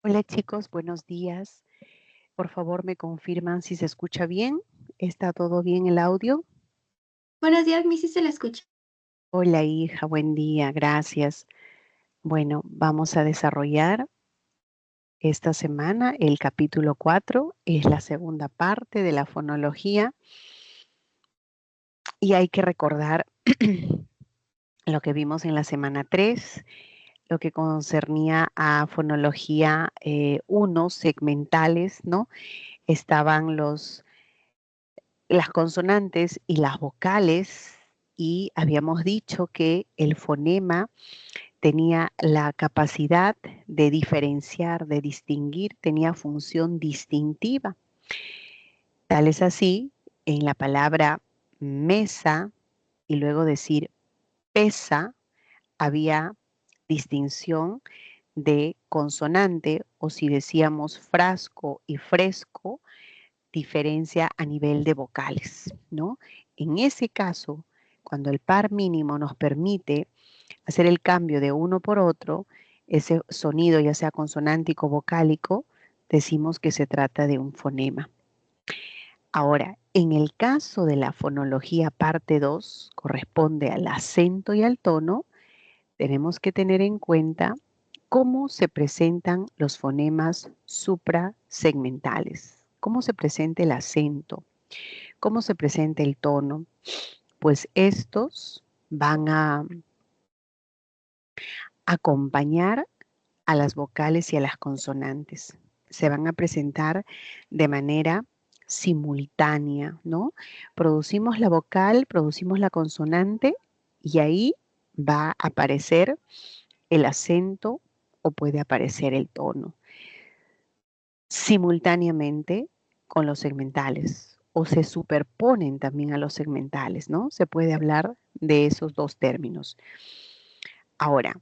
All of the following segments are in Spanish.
Hola chicos, buenos días. Por favor, me confirman si se escucha bien. ¿Está todo bien el audio? Buenos días, Missy, se la escucha. Hola hija, buen día, gracias. Bueno, vamos a desarrollar esta semana el capítulo 4. Es la segunda parte de la fonología y hay que recordar lo que vimos en la semana 3, lo que concernía a fonología 1, segmentales, ¿no? Estaban las consonantes y las vocales, y habíamos dicho que el fonema tenía la capacidad de diferenciar, de distinguir, tenía función distintiva. Tal es así, en la palabra mesa y luego decir pesa, había distinción de consonante, o si decíamos frasco y fresco, diferencia a nivel de vocales, ¿no? En ese caso, cuando el par mínimo nos permite hacer el cambio de uno por otro, ese sonido, ya sea consonántico o vocálico, decimos que se trata de un fonema. Ahora, en el caso de la fonología parte 2, corresponde al acento y al tono, tenemos que tener en cuenta cómo se presentan los fonemas suprasegmentales, cómo se presenta el acento, cómo se presenta el tono. Pues estos van a acompañar a las vocales y a las consonantes. Se van a presentar de manera simultánea, ¿no? Producimos la vocal, producimos la consonante y ahí va a aparecer el acento o puede aparecer el tono simultáneamente con los segmentales o se superponen también a los segmentales, ¿no? Se puede hablar de esos dos términos. Ahora,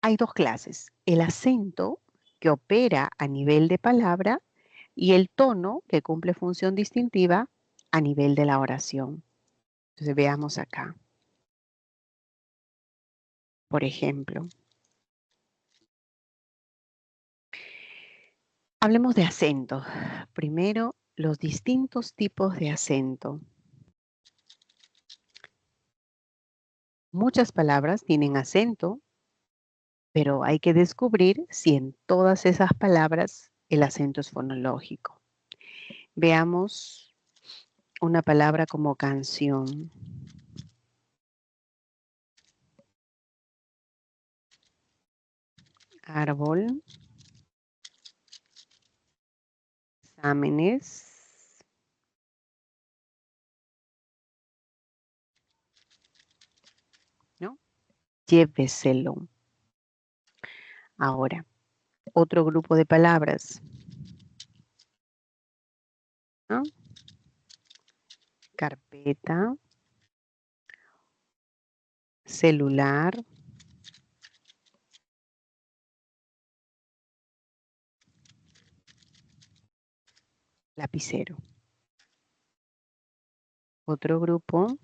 hay dos clases, el acento que opera a nivel de palabra y el tono que cumple función distintiva a nivel de la oración. Entonces veamos acá. Por ejemplo, hablemos de acento. Primero, los distintos tipos de acento. Muchas palabras tienen acento, pero hay que descubrir si en todas esas palabras el acento es fonológico. Veamos una palabra como canción. Árbol, exámenes, ¿no? Lléveselo. Ahora, otro grupo de palabras, ¿no? Carpeta, celular, lapicero. Otro grupo,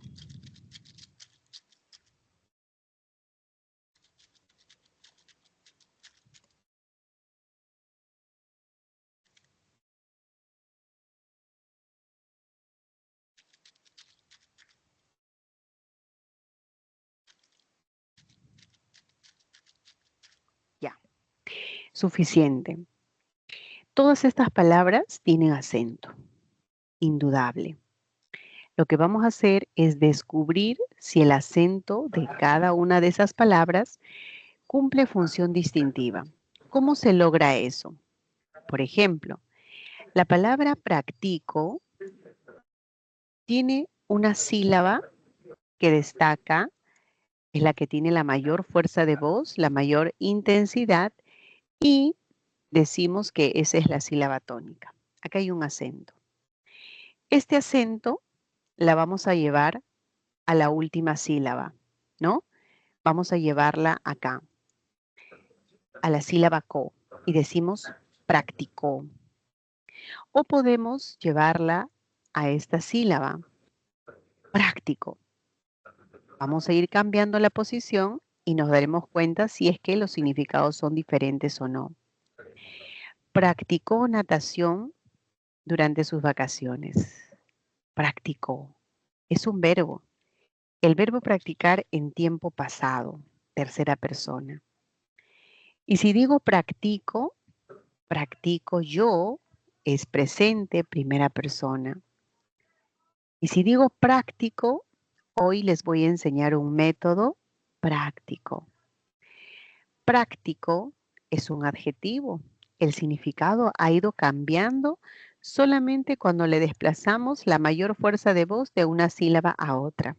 ya, suficiente. Todas estas palabras tienen acento, indudable. Lo que vamos a hacer es descubrir si el acento de cada una de esas palabras cumple función distintiva. ¿Cómo se logra eso? Por ejemplo, la palabra practico tiene una sílaba que destaca, es la que tiene la mayor fuerza de voz, la mayor intensidad y decimos que esa es la sílaba tónica. Acá hay un acento. Este acento la vamos a llevar a la última sílaba, ¿no? Vamos a llevarla acá, a la sílaba co, y decimos practicó. O podemos llevarla a esta sílaba, práctico. Vamos a ir cambiando la posición y nos daremos cuenta si es que los significados son diferentes o no. Practicó natación durante sus vacaciones. Practicó. Es un verbo. El verbo practicar en tiempo pasado, tercera persona. Y si digo practico, practico yo, es presente, primera persona. Y si digo práctico, hoy les voy a enseñar un método práctico. Práctico es un adjetivo. El significado ha ido cambiando solamente cuando le desplazamos la mayor fuerza de voz de una sílaba a otra.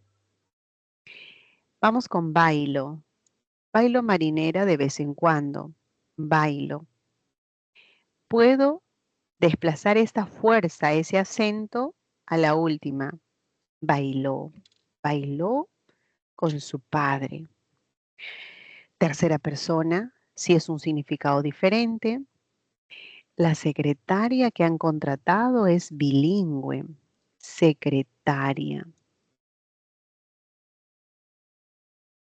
Vamos con bailo. Bailo marinera de vez en cuando. Bailo. Puedo desplazar esta fuerza, ese acento, a la última. Bailó. Bailó con su padre. Tercera persona, si es un significado diferente. La secretaria que han contratado es bilingüe. Secretaria.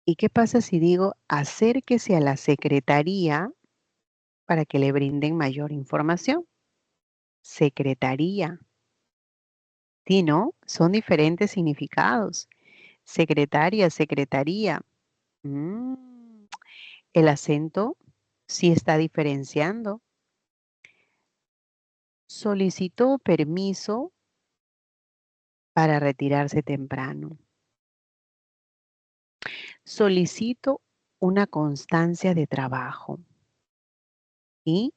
¿Y qué pasa si digo acérquese a la secretaría para que le brinden mayor información? Secretaría. Sí, ¿no? Son diferentes significados. Secretaria, secretaría. Mm, el acento sí está diferenciando. Solicitó permiso para retirarse temprano. Solicito una constancia de trabajo. Y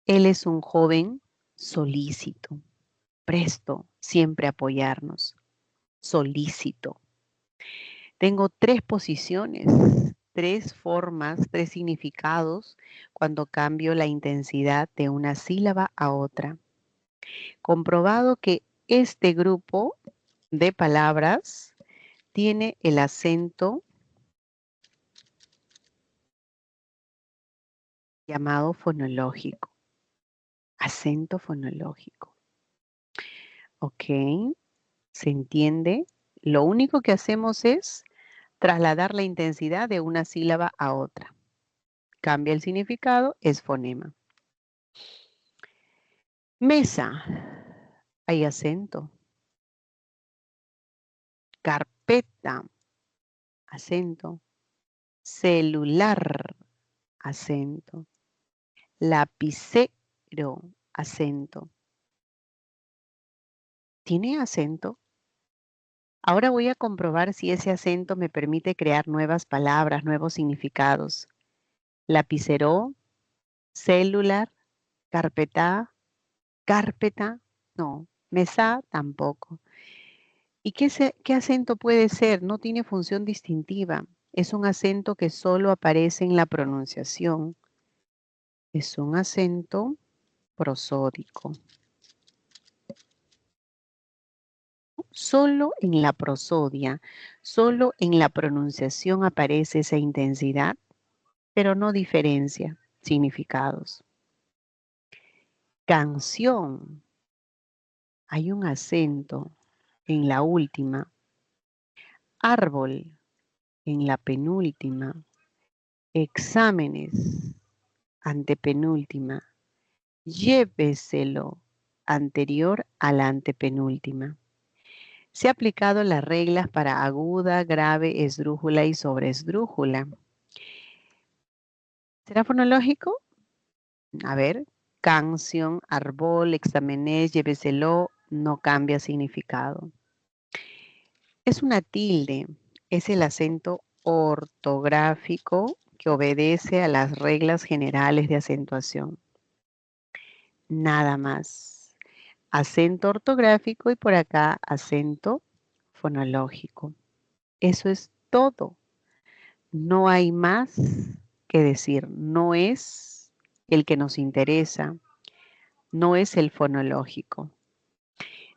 él es un joven solícito, presto siempre a apoyarnos. Solícito. Tengo tres posiciones, tres formas, tres significados cuando cambio la intensidad de una sílaba a otra. Comprobado que este grupo de palabras tiene el acento llamado fonológico. Acento fonológico. ¿Ok? ¿Se entiende? Lo único que hacemos es trasladar la intensidad de una sílaba a otra. Cambia el significado, es fonema. Mesa, hay acento. Carpeta, acento. Celular, acento. Lapicero, acento. ¿Tiene acento? Ahora voy a comprobar si ese acento me permite crear nuevas palabras, nuevos significados. Lapicero, celular, carpeta, carpeta, no. Mesa, tampoco. ¿Y qué acento puede ser? No tiene función distintiva. Es un acento que solo aparece en la pronunciación. Es un acento prosódico. Solo en la prosodia, solo en la pronunciación aparece esa intensidad, pero no diferencia significados. Canción. Hay un acento en la última. Árbol en la penúltima. Exámenes, antepenúltima. Lléveselo, anterior a la antepenúltima. Se ha aplicado las reglas para aguda, grave, esdrújula y sobreesdrújula. ¿Será fonológico? A ver, canción, árbol, exámenes, lléveselo, no cambia significado. Es una tilde, es el acento ortográfico que obedece a las reglas generales de acentuación. Nada más. Acento ortográfico y por acá acento fonológico. Eso es todo. No hay más que decir. No es el que nos interesa. No es el fonológico.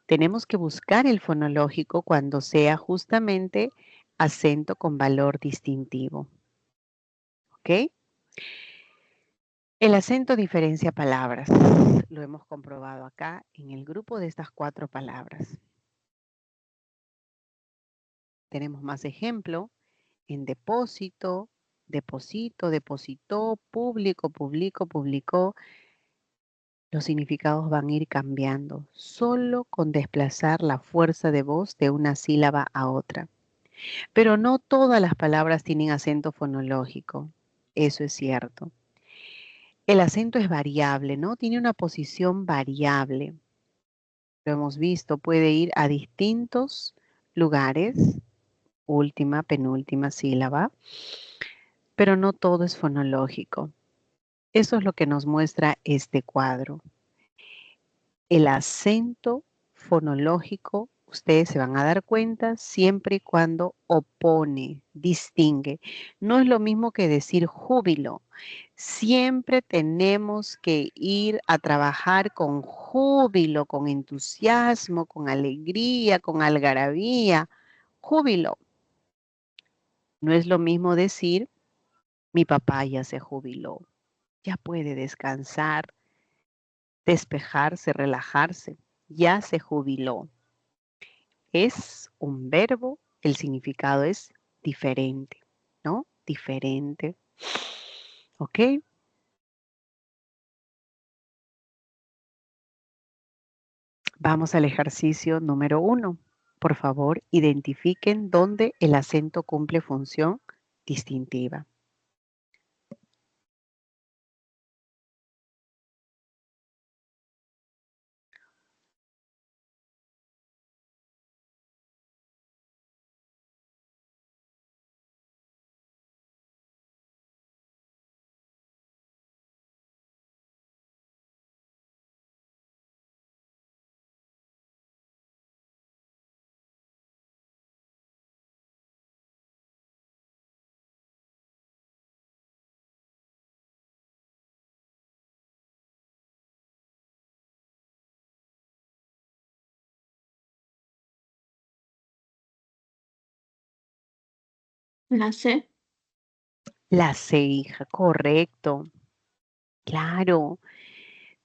Tenemos que buscar el fonológico cuando sea justamente acento con valor distintivo. ¿Ok? El acento diferencia palabras. Lo hemos comprobado acá en el grupo de estas 4 palabras. Tenemos más ejemplo en depósito, deposito, depositó, público, publicó, publicó. los significados van a ir cambiando solo con desplazar la fuerza de voz de una sílaba a otra. Pero no todas las palabras tienen acento fonológico. Eso es cierto. El acento es variable, ¿no? Tiene una posición variable. Lo hemos visto, puede ir a distintos lugares, última, penúltima sílaba, pero no todo es fonológico. Eso es lo que nos muestra este cuadro. El acento fonológico, ustedes se van a dar cuenta siempre y cuando opone, distingue. No es lo mismo que decir júbilo. Siempre tenemos que ir a trabajar con júbilo, con entusiasmo, con alegría, con algarabía. Júbilo. No es lo mismo decir, mi papá ya se jubiló, ya puede descansar, despejarse, relajarse, ya se jubiló. Es un verbo, el significado es diferente, ¿no? Diferente. ¿Ok? Vamos al ejercicio número 1. Por favor, identifiquen dónde el acento cumple función distintiva. La C. La C, hija, correcto. Claro.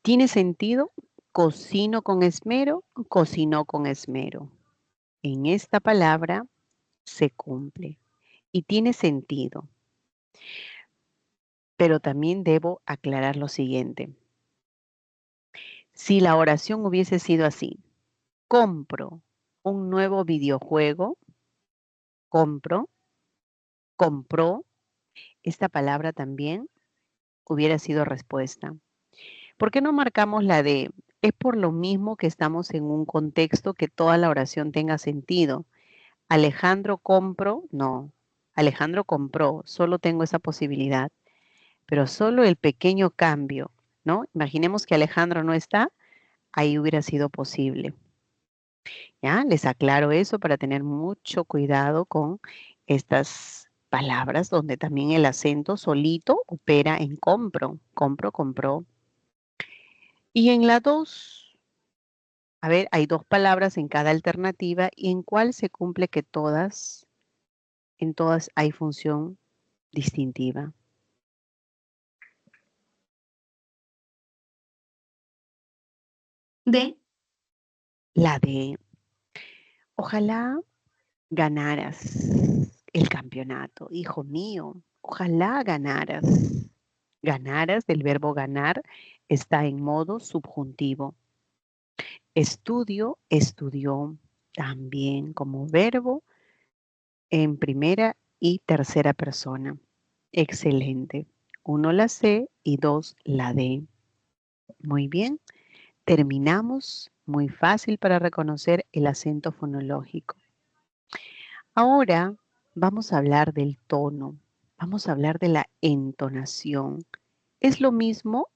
¿Tiene sentido? Cocino con esmero, cocinó con esmero. En esta palabra se cumple y tiene sentido. Pero también debo aclarar lo siguiente. Si la oración hubiese sido así, compro un nuevo videojuego, compro, compró, esta palabra también hubiera sido respuesta. ¿Por qué no marcamos la D? Es por lo mismo que estamos en un contexto que toda la oración tenga sentido. Alejandro compro, no. Alejandro compró, solo tengo esa posibilidad. Pero solo el pequeño cambio, ¿no? Imaginemos que Alejandro no está, ahí hubiera sido posible. ¿Ya? Les aclaro eso para tener mucho cuidado con estas palabras donde también el acento solito opera en compro, compro, compró. Y en la 2, a ver, hay 2 palabras en cada alternativa y en cuál se cumple que en todas hay función distintiva. D. La de, ojalá ganaras el campeonato, hijo mío, ojalá ganaras. Ganaras del verbo ganar está en modo subjuntivo. Estudio, estudió también como verbo en primera y tercera persona. Excelente. 1 la C y 2 la D. Muy bien. Terminamos. Muy fácil para reconocer el acento fonológico. Ahora vamos a hablar del tono. Vamos a hablar de la entonación. ¿Es lo mismo?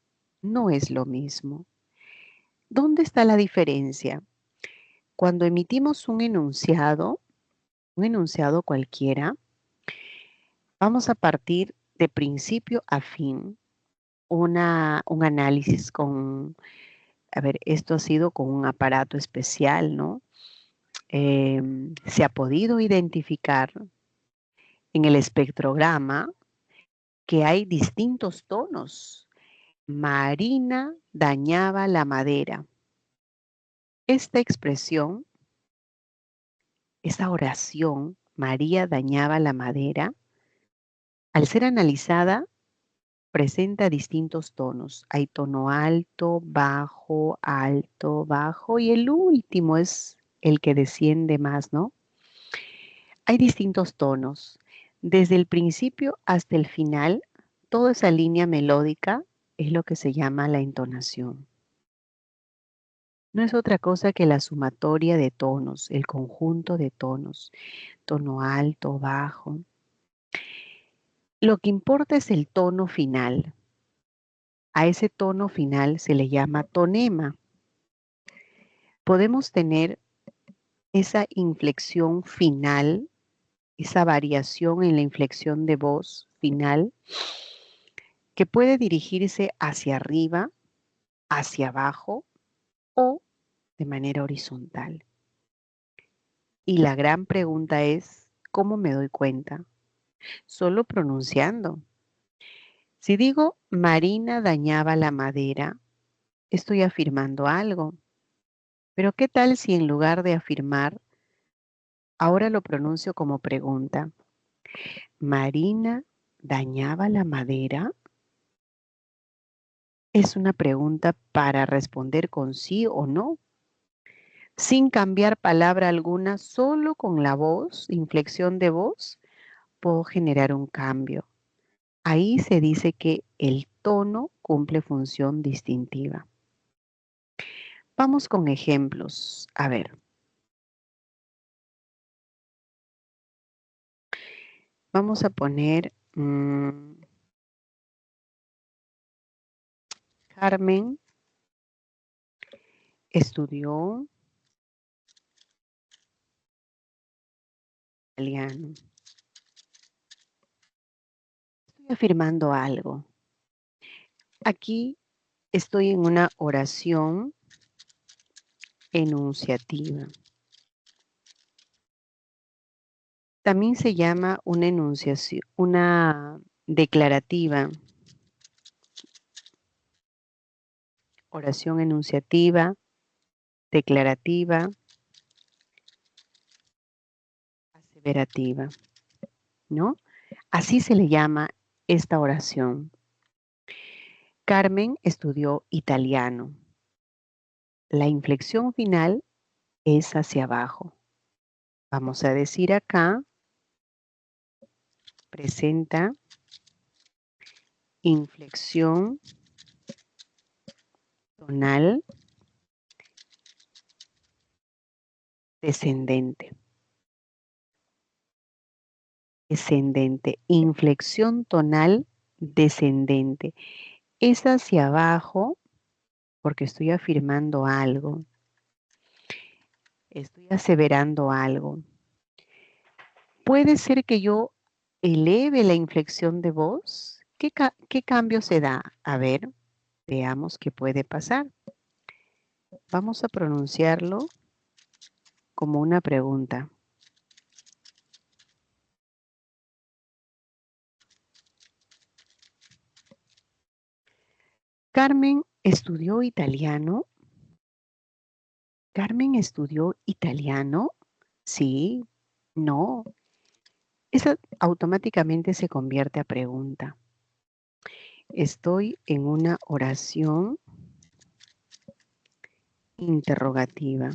No es lo mismo. ¿Dónde está la diferencia? Cuando emitimos un enunciado cualquiera, vamos a partir de principio a fin, un análisis con, a ver, esto ha sido con un aparato especial, ¿no? Se ha podido identificar en el espectrograma que hay distintos tonos. Marina dañaba la madera. Esta expresión, esta oración, María dañaba la madera, al ser analizada, presenta distintos tonos. Hay tono alto, bajo, y el último es el que desciende más, ¿no? Hay distintos tonos. Desde el principio hasta el final, toda esa línea melódica es lo que se llama la entonación. No es otra cosa que la sumatoria de tonos, el conjunto de tonos, tono alto, bajo. Lo que importa es el tono final. A ese tono final se le llama tonema. Podemos tener esa inflexión final, esa variación en la inflexión de voz final, que puede dirigirse hacia arriba, hacia abajo o de manera horizontal. Y la gran pregunta es, ¿cómo me doy cuenta? Solo pronunciando. Si digo Marina dañaba la madera, estoy afirmando algo. Pero ¿qué tal si en lugar de afirmar, ahora lo pronuncio como pregunta? ¿Marina dañaba la madera? Es una pregunta para responder con sí o no, sin cambiar palabra alguna, solo con la voz, inflexión de voz, puedo generar un cambio. Ahí se dice que el tono cumple función distintiva. Vamos con ejemplos. A ver. Vamos a poner Carmen estudió italiano. Estoy afirmando algo. Aquí estoy en una oración enunciativa. También se llama una enunciación, una declarativa. Oración enunciativa, declarativa, aseverativa, ¿no? Así se le llama esta oración. Carmen estudió italiano. La inflexión final es hacia abajo. Vamos a decir acá, presenta inflexión tonal descendente. Descendente, inflexión tonal descendente. Es hacia abajo porque estoy afirmando algo. Estoy aseverando algo. Puede ser que yo eleve la inflexión de voz. ¿Qué cambio se da? A ver, veamos qué puede pasar. Vamos a pronunciarlo como una pregunta. Carmen estudió italiano. ¿Carmen estudió italiano? Sí, no. Esa automáticamente se convierte a pregunta. Estoy en una oración interrogativa.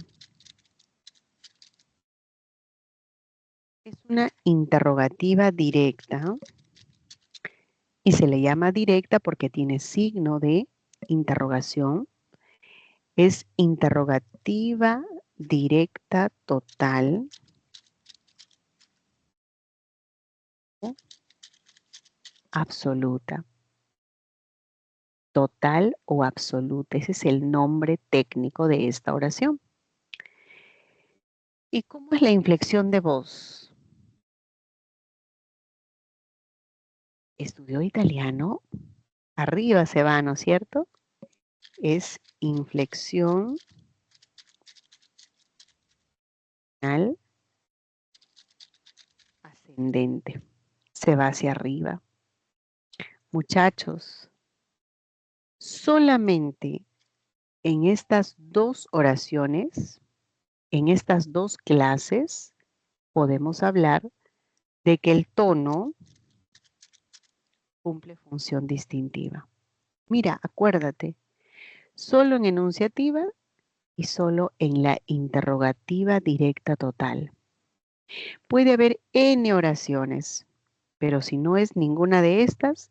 Es una interrogativa directa y se le llama directa porque tiene signo de interrogación. Es interrogativa directa total o absoluta. Total o absoluta. Ese es el nombre técnico de esta oración. ¿Y cómo es la inflexión de voz? ¿Estudió italiano? Arriba se va, ¿no es cierto? Es inflexión ascendente. Se va hacia arriba. Muchachos, solamente en estas dos oraciones, en estas dos clases, podemos hablar de que el tono cumple función distintiva. Mira, acuérdate, solo en enunciativa y solo en la interrogativa directa total. Puede haber N oraciones, pero si no es ninguna de estas,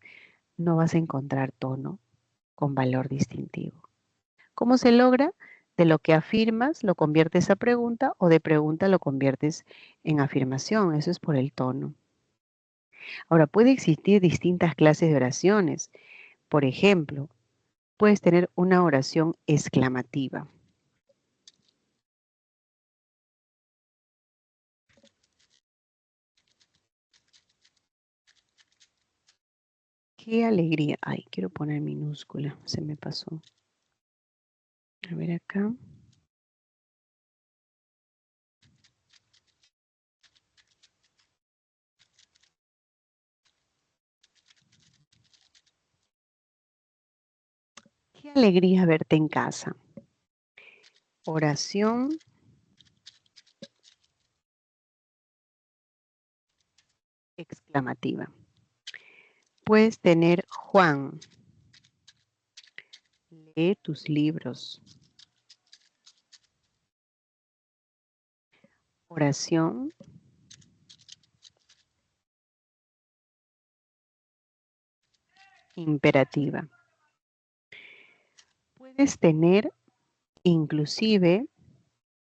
no vas a encontrar tono con valor distintivo. ¿Cómo se logra? De lo que afirmas lo conviertes a pregunta o de pregunta lo conviertes en afirmación. Eso es por el tono. Ahora, puede existir distintas clases de oraciones. Por ejemplo, puedes tener una oración exclamativa. ¡Qué alegría! Ay, quiero poner minúscula, se me pasó. A ver acá. ¡Qué alegría verte en casa! Oración exclamativa. Puedes tener Juan, lee tus libros. Oración imperativa. Puedes tener inclusive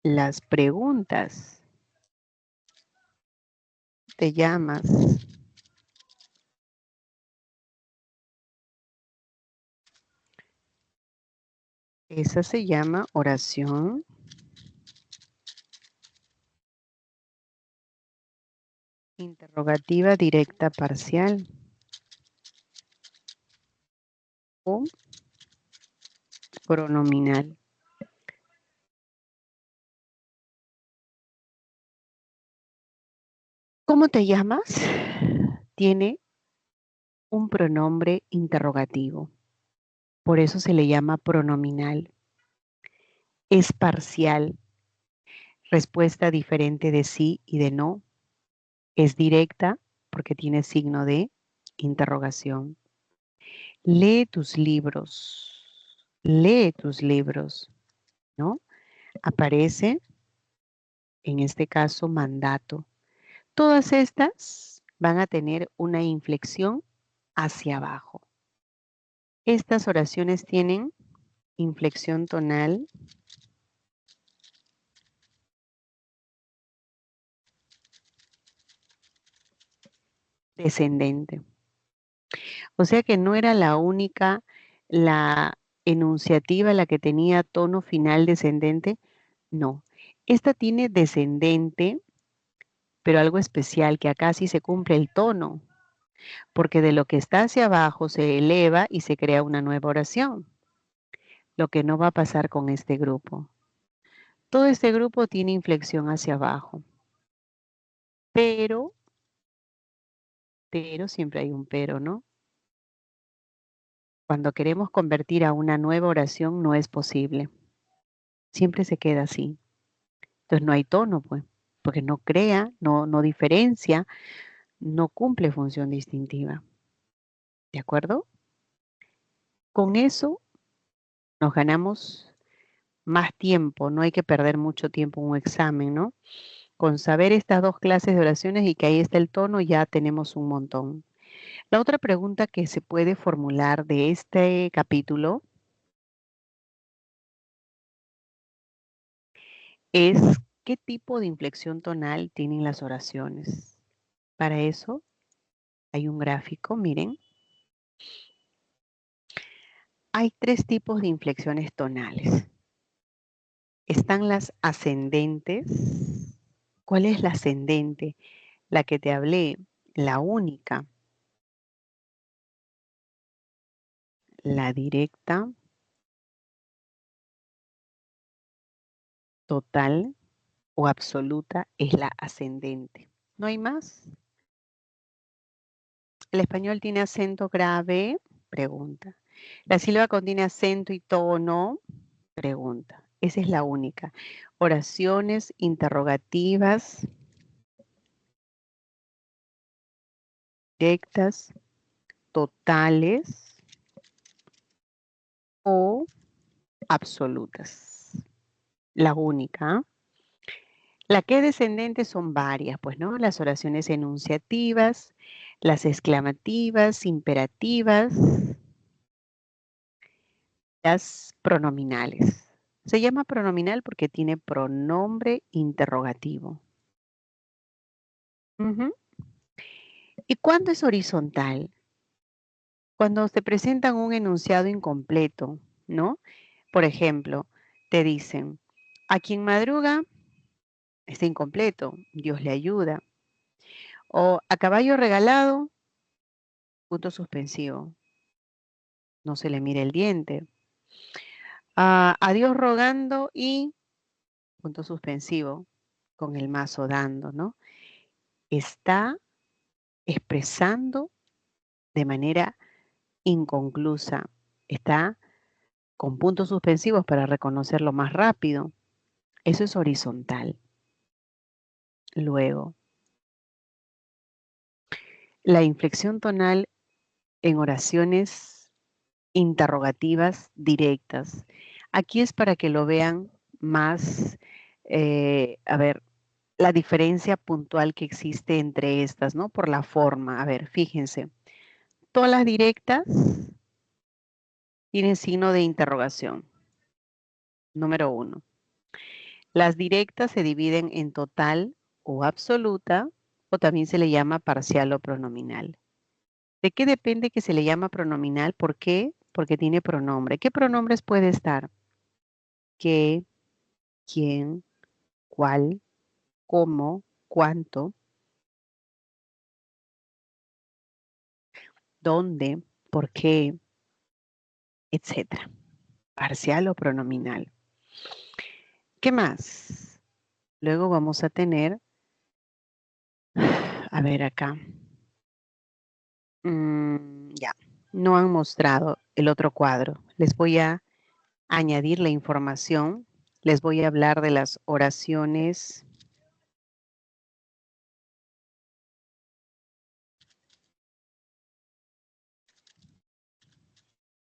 las preguntas. Te llamas. Esa se llama oración interrogativa directa parcial o pronominal. ¿Cómo te llamas? Tiene un pronombre interrogativo. Por eso se le llama pronominal. Es parcial. Respuesta diferente de sí y de no. Es directa porque tiene signo de interrogación. Lee tus libros. Lee tus libros, ¿no? Aparece, en este caso, mandato. Todas estas van a tener una inflexión hacia abajo. Estas oraciones tienen inflexión tonal descendente. O sea que no era la única, la enunciativa la que tenía tono final descendente. No, esta tiene descendente, pero algo especial, que acá sí se cumple el tono, porque de lo que está hacia abajo se eleva y se crea una nueva oración, lo que no va a pasar con este grupo. Todo este grupo tiene inflexión hacia abajo, pero siempre hay un pero, ¿no? Cuando queremos convertir a una nueva oración no es posible. Siempre se queda así. Entonces no hay tono, pues, porque no crea, no diferencia, no cumple función distintiva. ¿De acuerdo? Con eso nos ganamos más tiempo, no hay que perder mucho tiempo en un examen, ¿no? Con saber estas dos clases de oraciones y que ahí está el tono, ya tenemos un montón. La otra pregunta que se puede formular de este capítulo es ¿qué tipo de inflexión tonal tienen las oraciones? Para eso hay un gráfico, miren. Hay tres tipos de inflexiones tonales. Están las ascendentes. ¿Cuál es la ascendente? La que te hablé, la única. La directa, total o absoluta es la ascendente. ¿No hay más? ¿El español tiene acento grave? Pregunta. ¿La sílaba contiene acento y tono? Pregunta. Esa es la única. Oraciones interrogativas, directas totales o absolutas. La única. La que es descendente son varias, pues, ¿no? Las oraciones enunciativas, las exclamativas, imperativas, las pronominales. Se llama pronominal porque tiene pronombre interrogativo. Ujú. ¿Y cuándo es horizontal? Cuando te presentan un enunciado incompleto, ¿no? Por ejemplo, te dicen, a quien madruga está incompleto, Dios le ayuda. O a caballo regalado, punto suspensivo, no se le mira el diente. A Dios rogando y punto suspensivo, con el mazo dando, ¿no? Está expresando de manera inconclusa, está con puntos suspensivos para reconocerlo más rápido. Eso es horizontal. Luego, la inflexión tonal en oraciones interrogativas directas. Aquí es para que lo vean más, a ver, la diferencia puntual que existe entre estas, ¿no? Por la forma. A ver, fíjense. Todas las directas tienen signo de interrogación. Número 1. Las directas se dividen en total o absoluta, o también se le llama parcial o pronominal. ¿De qué depende que se le llama pronominal? ¿Por qué? Porque tiene pronombre. ¿Qué pronombres puede estar? ¿Qué? ¿Quién? ¿Cuál? ¿Cómo? ¿Cuánto? ¿Dónde? ¿Por qué? Etcétera. Parcial o pronominal. ¿Qué más? Luego vamos a tener, a ver acá. Ya, no han mostrado el otro cuadro. Les voy a añadir la información. Les voy a hablar de las oraciones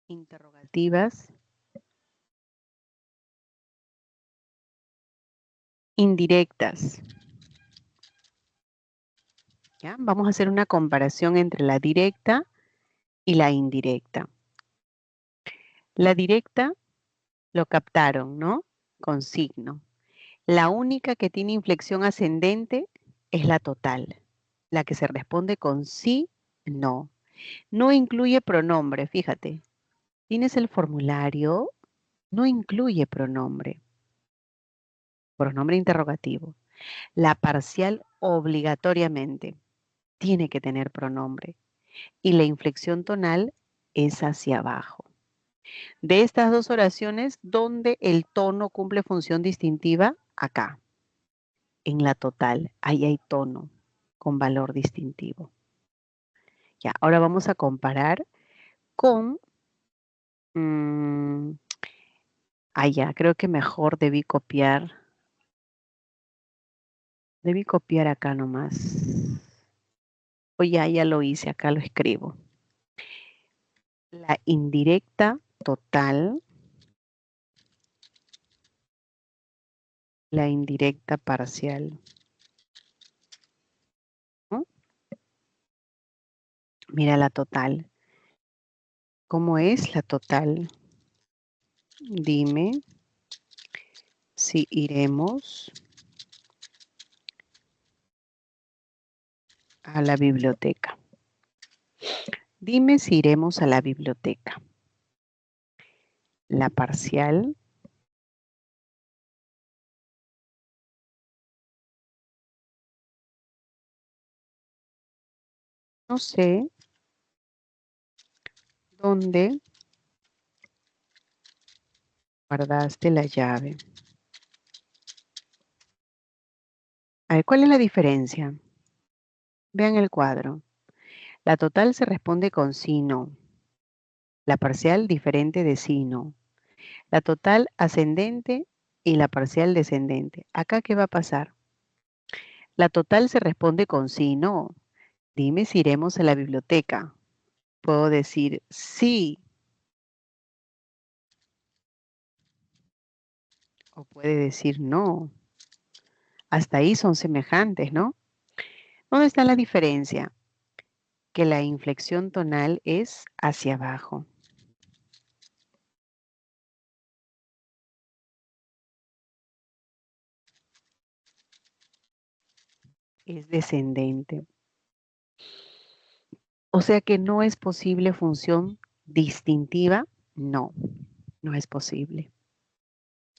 interrogativas, indirectas. ¿Ya? Vamos a hacer una comparación entre la directa y la indirecta. La directa lo captaron, ¿no? Con signo. La única que tiene inflexión ascendente es la total, la que se responde con sí, no. No incluye pronombre, fíjate. Tienes el formulario, no incluye pronombre. Pronombre interrogativo. La parcial obligatoriamente tiene que tener pronombre. Y la inflexión tonal es hacia abajo. De estas dos oraciones, ¿dónde el tono cumple función distintiva? Acá, en la total. Ahí hay tono con valor distintivo. Ya, ahora vamos a comparar con... ya, creo que mejor debí copiar. Debí copiar acá nomás. O ya lo hice, acá lo escribo. La indirecta total. La indirecta parcial. ¿No? Mira la total. ¿Cómo es la total? Dime si iremos a la biblioteca. Dime si iremos a la biblioteca. La parcial. No sé dónde guardaste la llave. A ver, ¿cuál es la diferencia? Vean el cuadro. La total se responde con sí, no. La parcial diferente de sí, no. La total ascendente y la parcial descendente. ¿Acá qué va a pasar? La total se responde con sí, no. Dime si iremos a la biblioteca. Puedo decir sí o puede decir no. Hasta ahí son semejantes, ¿no? ¿Dónde está la diferencia? Que la inflexión tonal es hacia abajo. Es descendente. O sea que no es posible función distintiva. No, no es posible.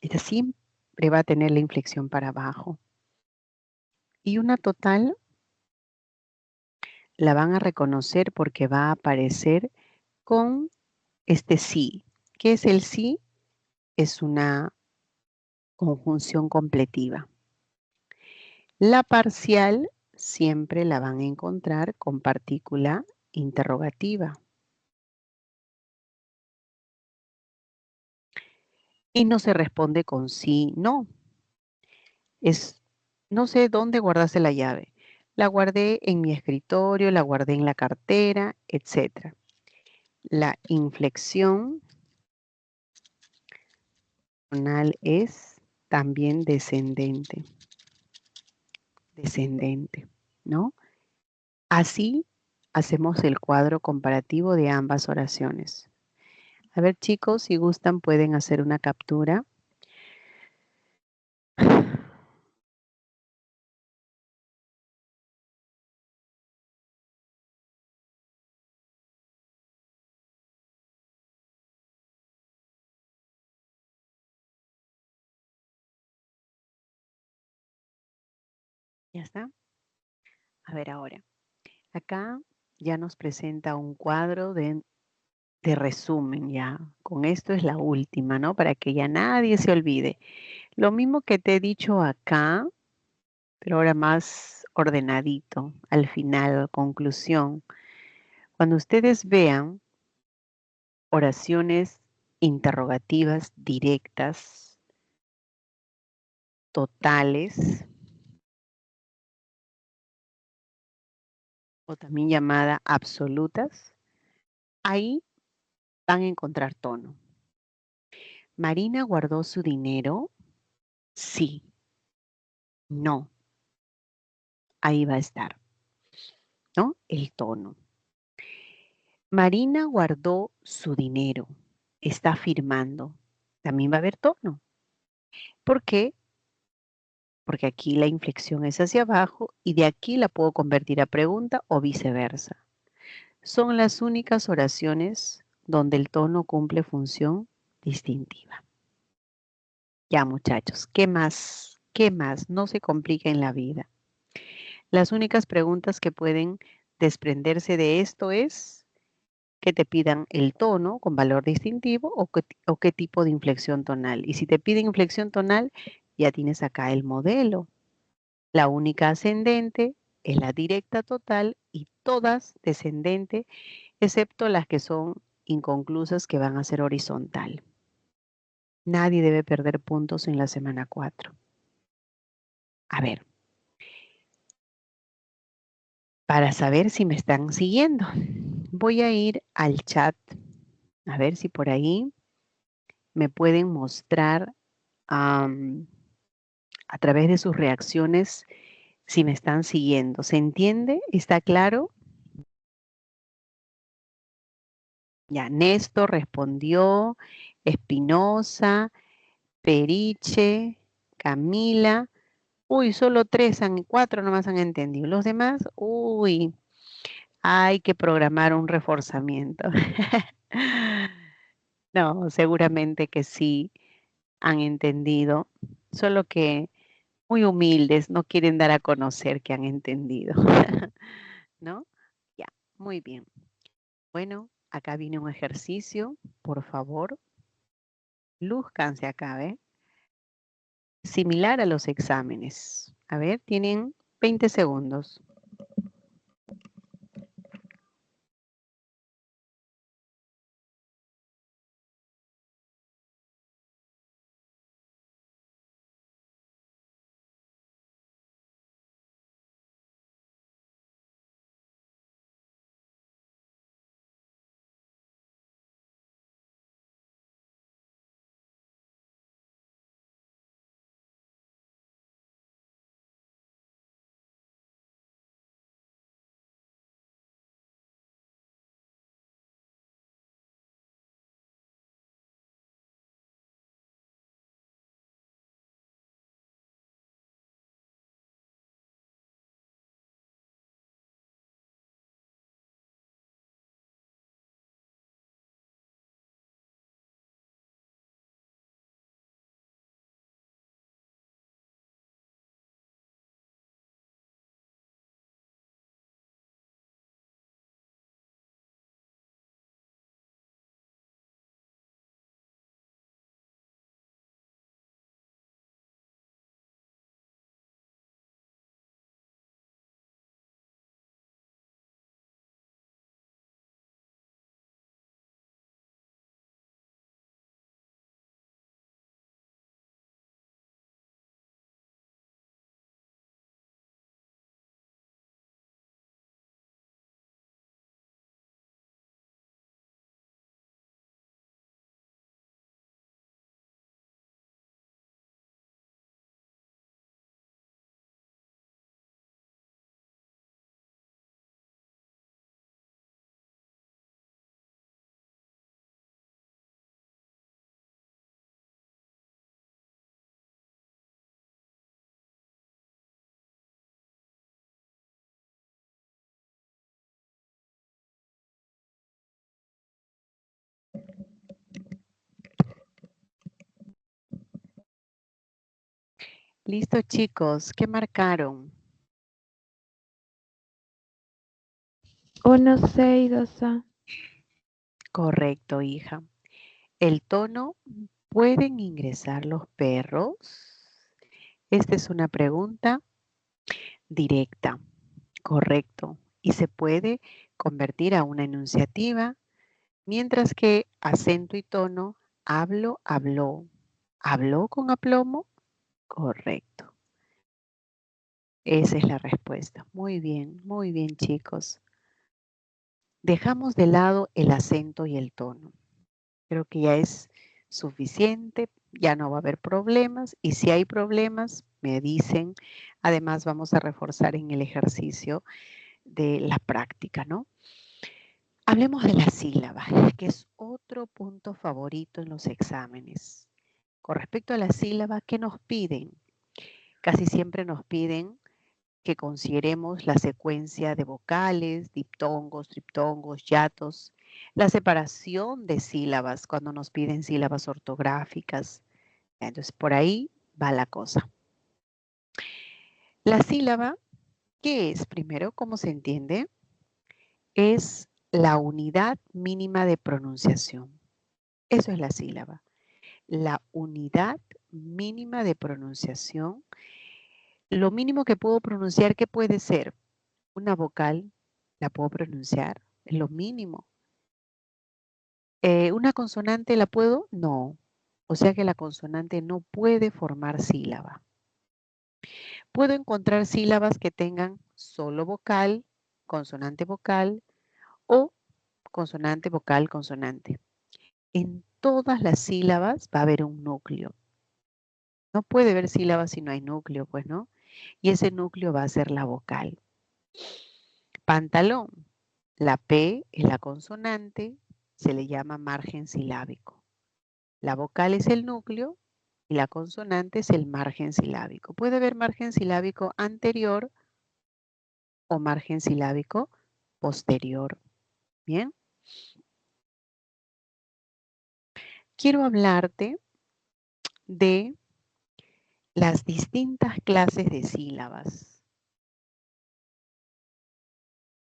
Esta siempre va a tener la inflexión para abajo. Y una total la van a reconocer porque va a aparecer con este sí. ¿Qué es el sí? Es una conjunción completiva. La parcial siempre la van a encontrar con partícula interrogativa. Y no se responde con sí, no. No sé dónde guardaste la llave. La guardé en mi escritorio, la guardé en la cartera, etc. La inflexión tonal es también descendente, ¿no? Así hacemos el cuadro comparativo de ambas oraciones. A ver, chicos, si gustan pueden hacer una captura. ¿Ya está? A ver ahora. Acá ya nos presenta un cuadro de resumen ya. Con esto es la última, ¿no? Para que ya nadie se olvide. Lo mismo que te he dicho acá, pero ahora más ordenadito, al final, conclusión. Cuando ustedes vean oraciones interrogativas directas, totales, o también llamada absolutas, ahí van a encontrar tono. ¿Marina guardó su dinero? Sí. No. Ahí va a estar, ¿no? El tono. Marina guardó su dinero. Está afirmando. También va a haber tono. ¿Por qué? Porque aquí la inflexión es hacia abajo y de aquí la puedo convertir a pregunta o viceversa. Son las únicas oraciones donde el tono cumple función distintiva. Ya, muchachos, ¿qué más? ¿Qué más? No se complica en la vida. Las únicas preguntas que pueden desprenderse de esto es que te pidan el tono con valor distintivo o qué tipo de inflexión tonal. Y si te piden inflexión tonal, ya tienes acá el modelo. La única ascendente es la directa total y todas descendente, excepto las que son inconclusas que van a ser horizontal. Nadie debe perder puntos en la semana 4. A ver, para saber si me están siguiendo, voy a ir al chat, a ver si por ahí me pueden mostrar a través de sus reacciones si me están siguiendo. ¿Se entiende? ¿Está claro? Ya, Néstor respondió, Espinosa, Periche, Camila. Uy, solo 3, 4 nomás han entendido. Los demás, uy, hay que programar un reforzamiento. No, seguramente que sí han entendido, solo que muy humildes, no quieren dar a conocer que han entendido. ¿No? Ya, muy bien. Bueno, acá viene un ejercicio, por favor, lúzcanse acá, ¿ve? Similar a los exámenes. A ver, tienen 20 segundos. Listo, chicos. ¿Qué marcaron? 1-6, Correcto, hija. El tono, ¿pueden ingresar los perros? Esta es una pregunta directa. Correcto. Y se puede convertir a una enunciativa, mientras que acento y tono, hablo, habló. ¿Habló con aplomo? Correcto. Esa es la respuesta. Muy bien, chicos. Dejamos de lado el acento y el tono. Creo que ya es suficiente, ya no va a haber problemas y si hay problemas, me dicen. Además, vamos a reforzar en el ejercicio de la práctica, ¿no? Hablemos de la sílaba, que es otro punto favorito en los exámenes. Con respecto a la sílaba, ¿qué nos piden? Casi siempre nos piden que consideremos la secuencia de vocales, diptongos, triptongos, hiatos, la separación de sílabas cuando nos piden sílabas ortográficas. Entonces, por ahí va la cosa. La sílaba, ¿qué es? Primero, ¿cómo se entiende? Es la unidad mínima de pronunciación. Eso es la sílaba. La unidad mínima de pronunciación. Lo mínimo que puedo pronunciar, ¿qué puede ser? Una vocal, la puedo pronunciar, es lo mínimo. ¿Una consonante la puedo? No. O sea que la consonante no puede formar sílaba. Puedo encontrar sílabas que tengan solo vocal, consonante vocal o consonante vocal consonante. En todas las sílabas va a haber un núcleo. No puede haber sílabas si no hay núcleo, pues, ¿no? Y ese núcleo va a ser la vocal. Pantalón. La P es la consonante, se le llama margen silábico. La vocal es el núcleo y la consonante es el margen silábico. Puede haber margen silábico anterior o margen silábico posterior. Bien. Quiero hablarte de las distintas clases de sílabas.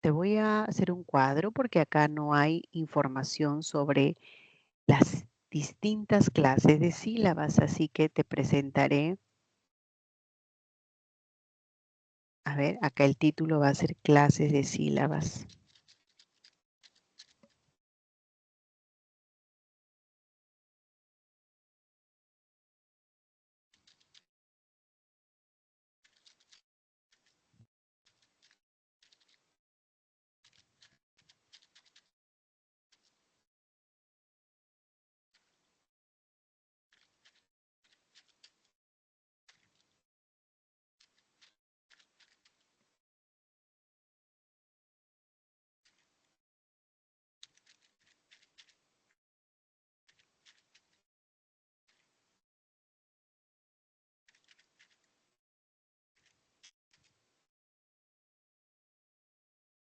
Te voy a hacer un cuadro porque acá no hay información sobre las distintas clases de sílabas, así que te presentaré. A ver, acá el título va a ser clases de sílabas.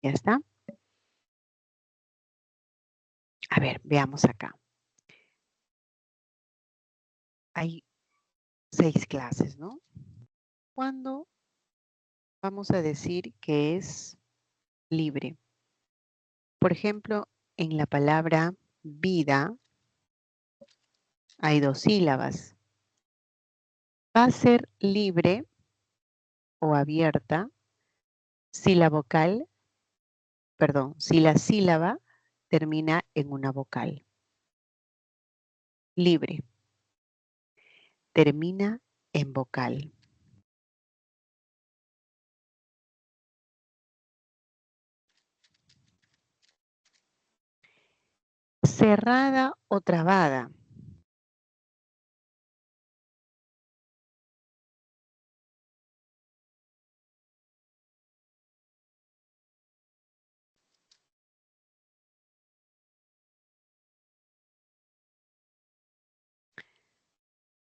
¿Ya está? A ver, veamos acá. Hay 6 clases, ¿no? ¿Cuándo vamos a decir que es libre? Por ejemplo, en la palabra vida hay 2 sílabas. Va a ser libre o abierta si la vocal, perdón, si la sílaba termina en una vocal. Libre. Termina en vocal. Cerrada o trabada.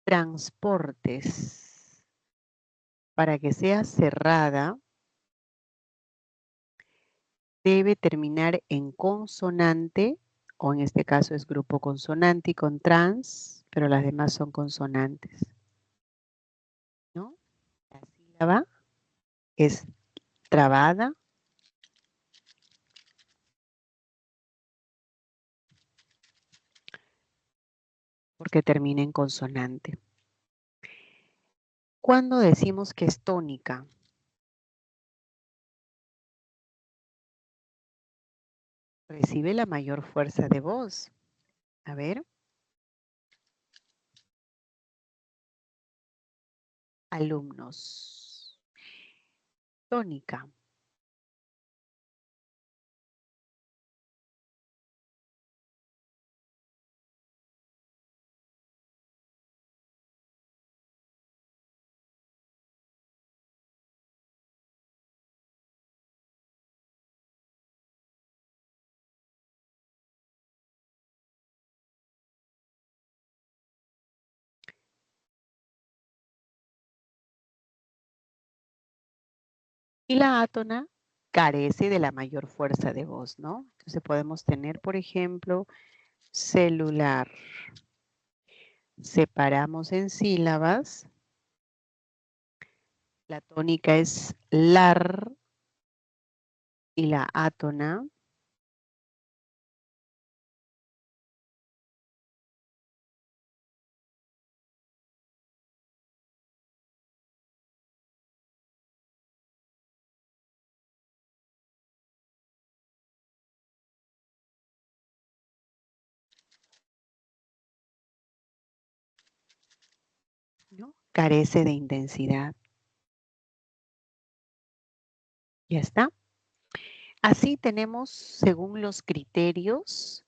Transportes. Para que sea cerrada, debe terminar en consonante, o en este caso es grupo consonante y con trans, pero las demás son consonantes, ¿no? sílaba es trabada, porque termina en consonante. ¿Cuándo decimos que es tónica? Recibe la mayor fuerza de voz. A ver. Alumnos. Tónica. Y la átona carece de la mayor fuerza de voz, ¿no? Entonces podemos tener, por ejemplo, celular. Separamos en sílabas. La tónica es lar y la átona ¿no? Carece de intensidad. Ya está. Así tenemos, según los criterios,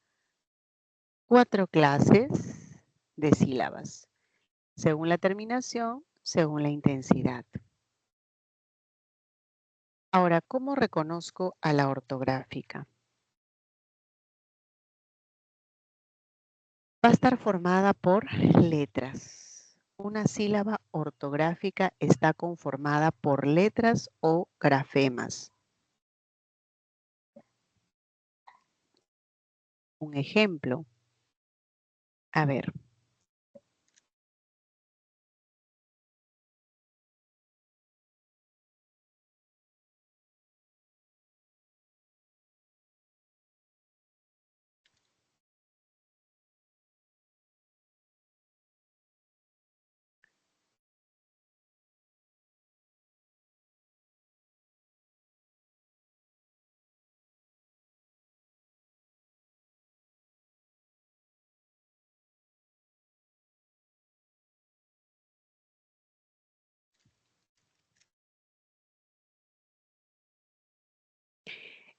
4 clases de sílabas, según la terminación, según la intensidad. Ahora, ¿cómo reconozco a la ortográfica? Va a estar formada por letras. Una sílaba ortográfica está conformada por letras o grafemas. Un ejemplo. A ver.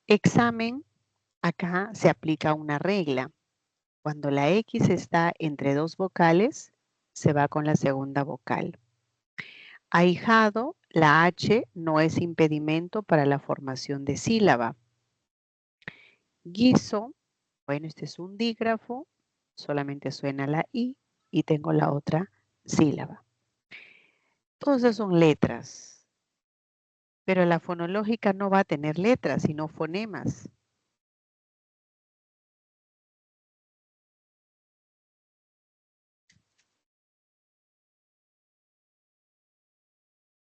Examen, acá se aplica una regla. Cuando la X está entre 2 vocales, se va con la segunda vocal. Ahijado, la H no es impedimento para la formación de sílaba. Guiso, bueno, este es un dígrafo, solamente suena la I y tengo la otra sílaba. Todas esas son letras, pero la fonológica no va a tener letras, sino fonemas.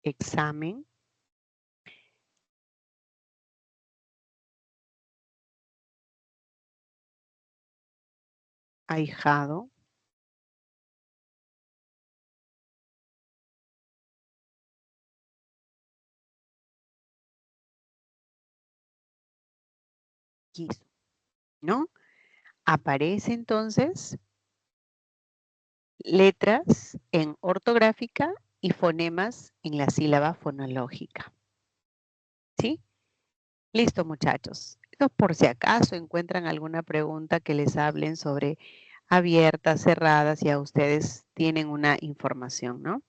Examen. Ahijado. Guiso, ¿no? Aparece entonces letras en ortográfica y fonemas en la sílaba fonológica. ¿Sí? Listo, muchachos. Esto por si acaso encuentran alguna pregunta que les hablen sobre abiertas, cerradas, ya ustedes tienen una información, ¿no?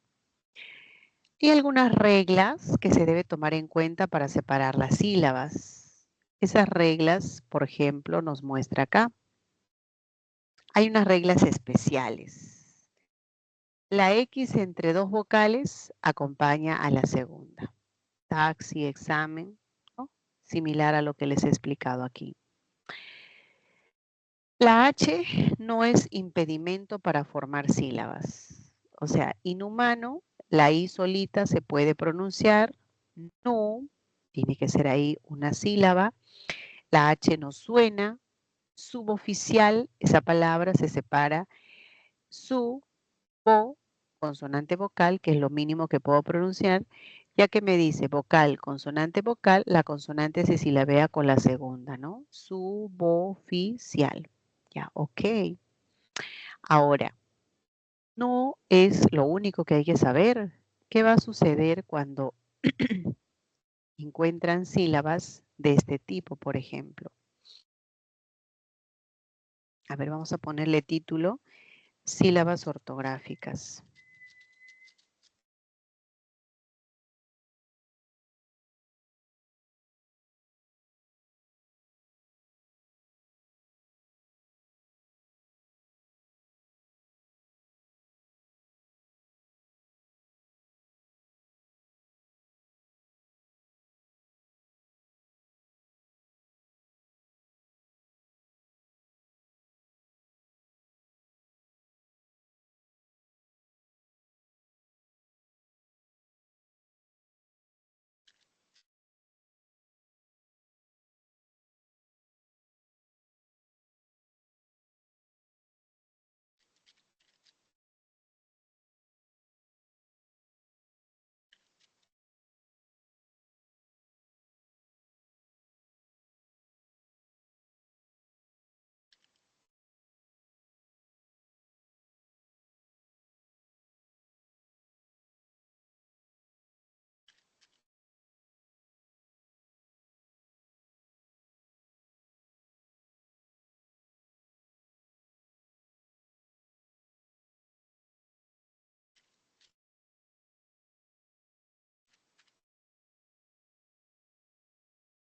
Y algunas reglas que se debe tomar en cuenta para separar las sílabas. Esas reglas, por ejemplo, nos muestra acá. Hay unas reglas especiales. La X entre 2 vocales acompaña a la segunda. Taxi, examen, ¿no? Similar a lo que les he explicado aquí. La H no es impedimento para formar sílabas. O sea, inhumano la I solita se puede pronunciar. Nu, tiene que ser ahí una sílaba. La H no suena. Suboficial, esa palabra se separa. Su, bo, consonante vocal, que es lo mínimo que puedo pronunciar, ya que me dice vocal, vocal, la consonante se silabea con la segunda, ¿no? Suboficial. Ya, ok. Ahora, no es lo único que hay que saber. ¿Qué va a suceder cuando encuentran sílabas de este tipo, por ejemplo? A ver, vamos a ponerle título, sílabas ortográficas.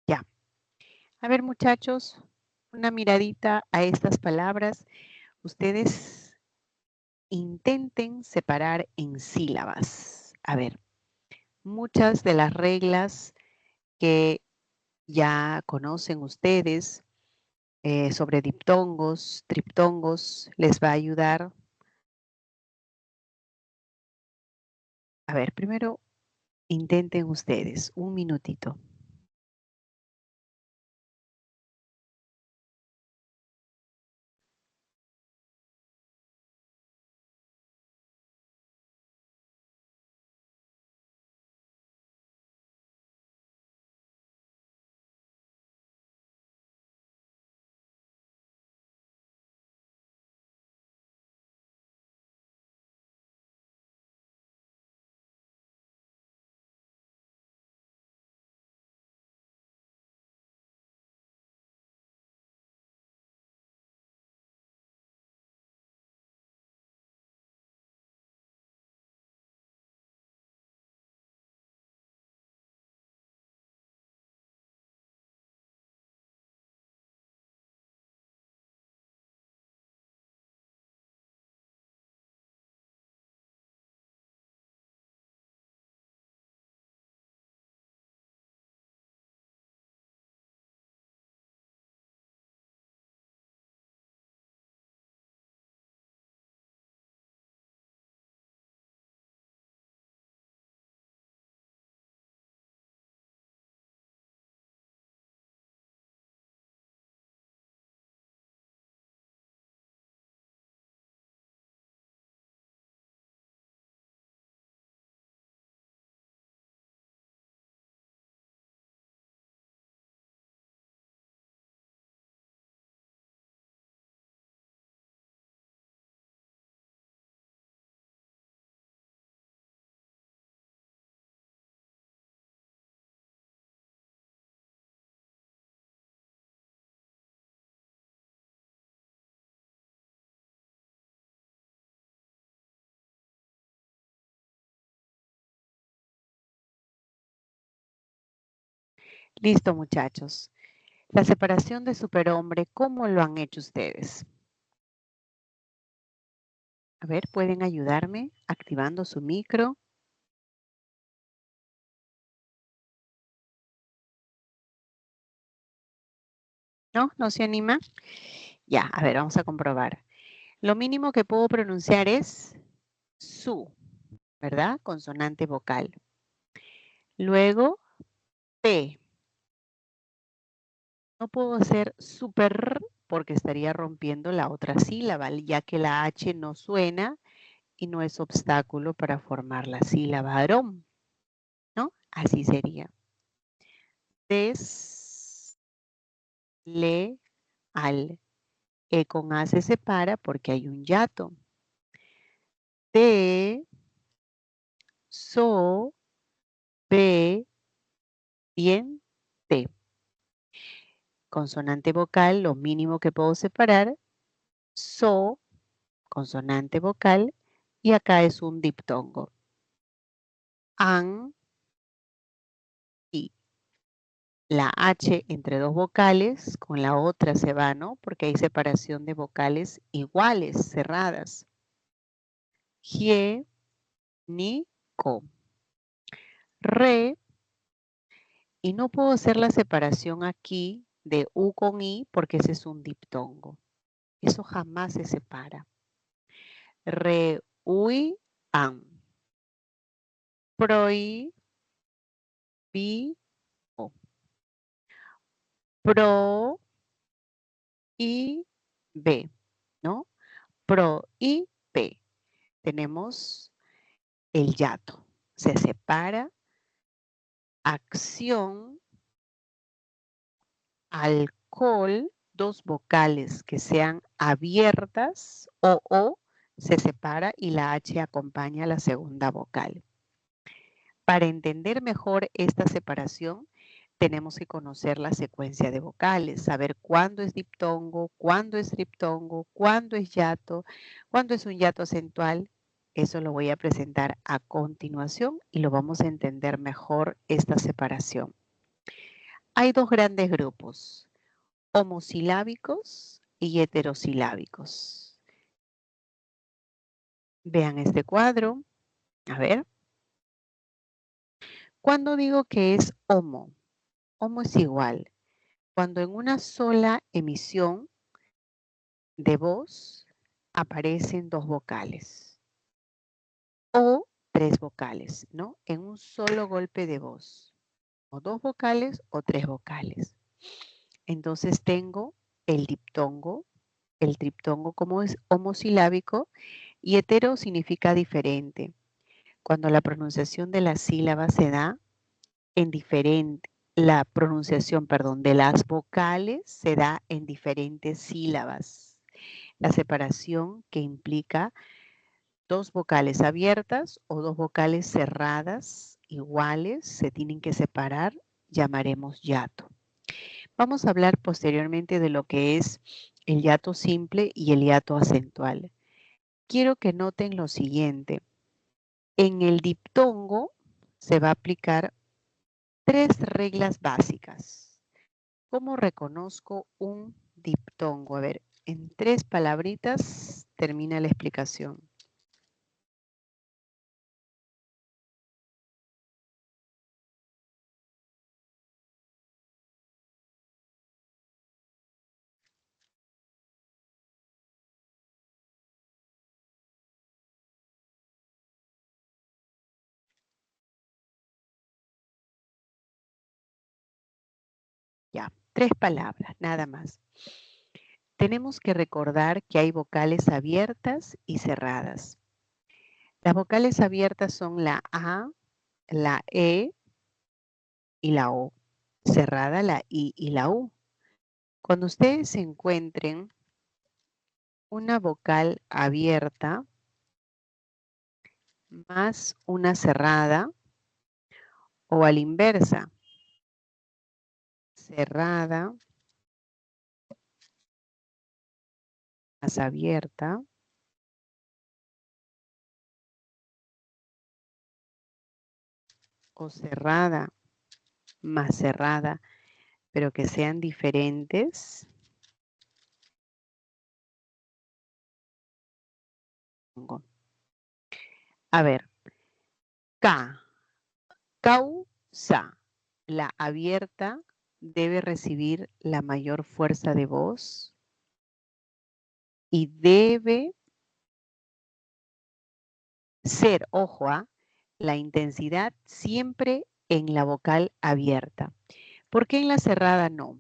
Ya. A ver, muchachos, una miradita a estas palabras. Ustedes intenten separar en sílabas. A ver, muchas de las reglas que ya conocen ustedes sobre diptongos, triptongos, les va a ayudar. A ver, primero intenten ustedes, un minutito. Listo, muchachos. La separación de superhombre, ¿cómo lo han hecho ustedes? A ver, ¿pueden ayudarme activando su micro? ¿No? ¿No se anima? Ya, a ver, vamos a comprobar. Lo mínimo que puedo pronunciar es su. ¿verdad? Consonante vocal. Luego, P. No puedo hacer super porque estaría rompiendo la otra sílaba, ya que la H no suena y no es obstáculo para formar la sílaba arón, ¿no? Así sería. Des, le, al. E con A se separa porque hay un hiato. Te, so, be, bien, te. Consonante vocal, lo mínimo que puedo separar, so, consonante vocal, y acá es un diptongo. An, y. La H entre dos vocales, con la otra se va, ¿no? Porque hay separación de vocales iguales, cerradas. Jie, ni, ko. Re, y no puedo hacer la separación aquí de U con I porque ese es un diptongo. Eso jamás se separa. Re, ui, an. Proi, bi, o. Pro, y, b, ¿no? Pro, y, p. Tenemos el hiato. Se separa acción, alcohol, dos vocales que sean abiertas o se separa y la H acompaña a la segunda vocal. Para entender mejor esta separación, tenemos que conocer la secuencia de vocales, saber cuándo es diptongo, cuándo es triptongo, cuándo es hiato, cuándo es un hiato acentual. Eso lo voy a presentar a continuación y lo vamos a entender mejor esta separación. Hay dos grandes grupos, homosilábicos y heterosilábicos. Vean este cuadro. A ver. ¿Cuándo digo que es homo? Homo es igual. Cuando en una sola emisión de voz aparecen dos vocales o tres vocales, ¿no? En un solo golpe de voz. O dos vocales o tres vocales. Entonces tengo el diptongo, el triptongo como es homosilábico y hetero significa diferente. Cuando la pronunciación de la sílaba se da en diferente, la pronunciación, perdón, de las vocales se da en diferentes sílabas. La separación que implica dos vocales abiertas o dos vocales cerradas iguales se tienen que separar, llamaremos hiato. Vamos a hablar posteriormente de lo que es el hiato simple y el hiato acentual. Quiero que noten lo siguiente. En el diptongo se va a aplicar tres reglas básicas. ¿Cómo reconozco un diptongo? A ver, en tres palabritas termina la explicación. Ya, tres palabras, nada más. Tenemos que recordar que hay vocales abiertas y cerradas. Las vocales abiertas son la A, la E y la O. Cerrada la I y la U. Cuando ustedes encuentren una vocal abierta más una cerrada o a la inversa, cerrada más abierta, o cerrada más cerrada, pero que sean diferentes. A ver, K, causa. La abierta debe recibir la mayor fuerza de voz y debe Ser, ojo, la intensidad siempre en la vocal abierta. ¿Por qué en la cerrada no?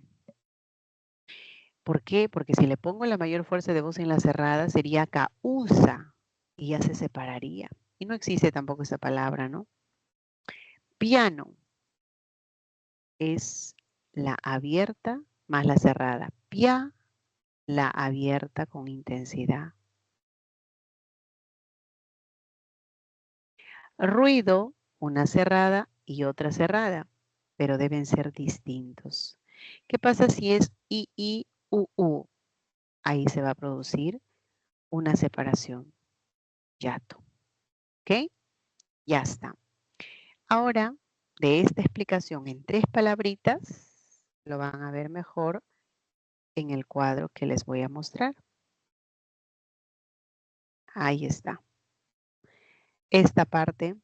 ¿Por qué? Porque si le pongo la mayor fuerza de voz en la cerrada sería causa y ya se separaría. Y no existe tampoco esa palabra, ¿no? Piano es la abierta más la cerrada. Pia, la abierta con intensidad. Ruido, una cerrada y otra cerrada, pero deben ser distintos. ¿Qué pasa si es I, U? Ahí se va a producir una separación. Yato. ¿Ok? Ya está. Ahora, de esta explicación en 3 palabritas, lo van a ver mejor en el cuadro que les voy a mostrar. Ahí está. Esta parte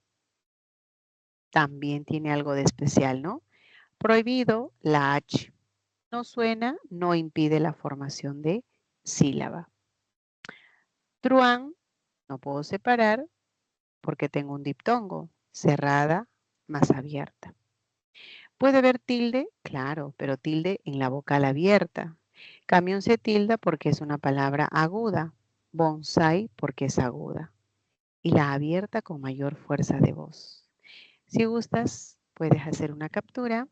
también tiene algo de especial, ¿no? Prohibido, la H. No suena, no impide la formación de sílaba. Truán, no puedo separar porque tengo un diptongo, cerrada más abierta. ¿Puede haber tilde? Claro, pero tilde en la vocal abierta. Camión se tilda porque es una palabra aguda. Bonsai porque es aguda. Y la abierta con mayor fuerza de voz. Si gustas, puedes hacer una captura.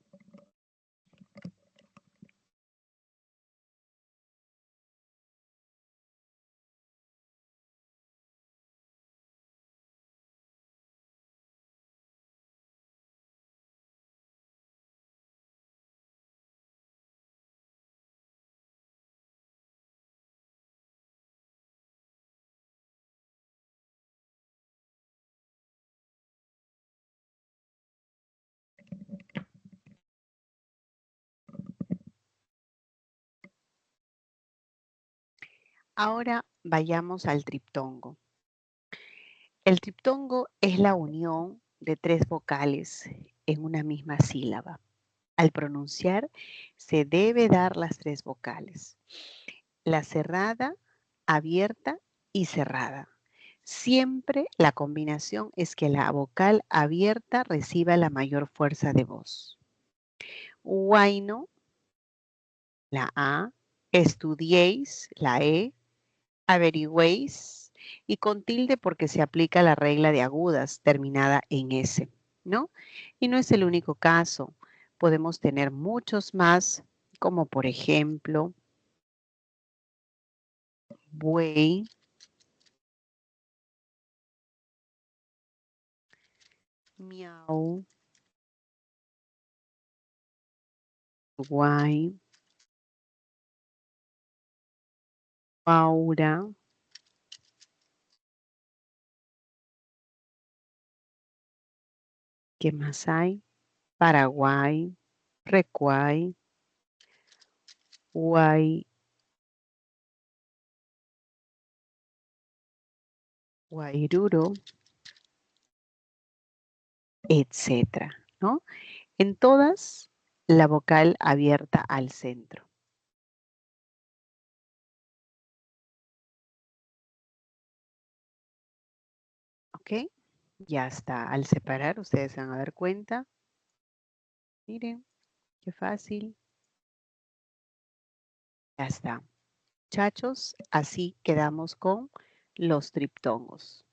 Ahora vayamos al triptongo. El triptongo es la unión de 3 vocales en una misma sílaba. Al pronunciar, se debe dar las 3 vocales. La cerrada, abierta y cerrada. Siempre la combinación es que la vocal abierta reciba la mayor fuerza de voz. Huayno, la A. Estudiéis, la E. Averigüéis y con tilde porque se aplica la regla de agudas terminada en S, ¿no? Y no es el único caso. Podemos tener muchos más, como por ejemplo, buey, miau, guay, paura, ¿qué más hay? Paraguay, recuay, guay, guairuro, etcétera, ¿no? En todas, la vocal abierta al centro. ¿Ok? Ya está. Al separar, ustedes se van a dar cuenta. Miren, qué fácil. Ya está. Muchachos, así quedamos con los triptongos.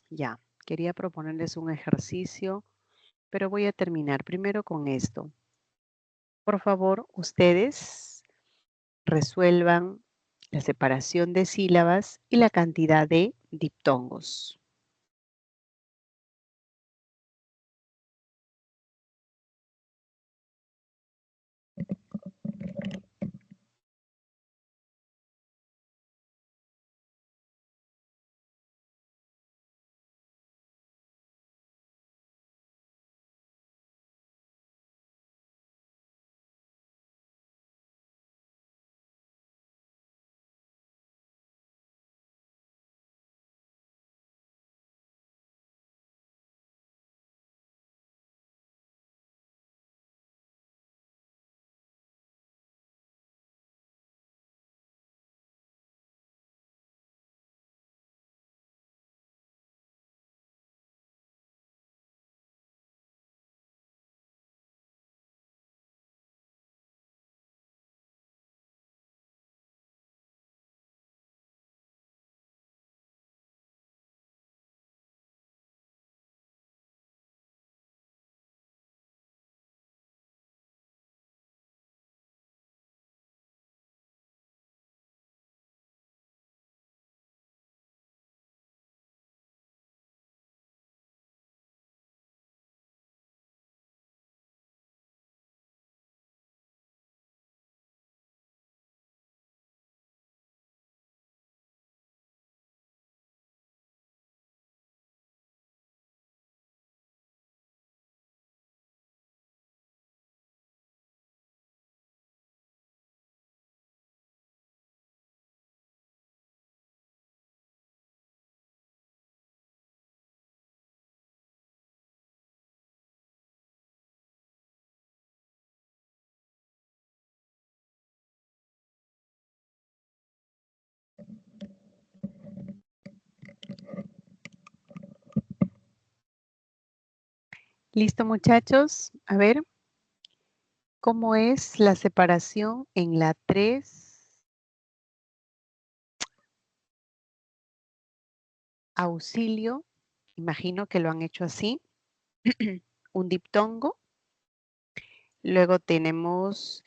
Ya, quería proponerles un ejercicio, pero voy a terminar primero con esto. Por favor, ustedes resuelvan la separación de sílabas y la cantidad de diptongos. ¿Listo, muchachos? A ver, ¿cómo es la separación en la 3? Auxilio. Imagino que lo han hecho así. Un diptongo. Luego tenemos,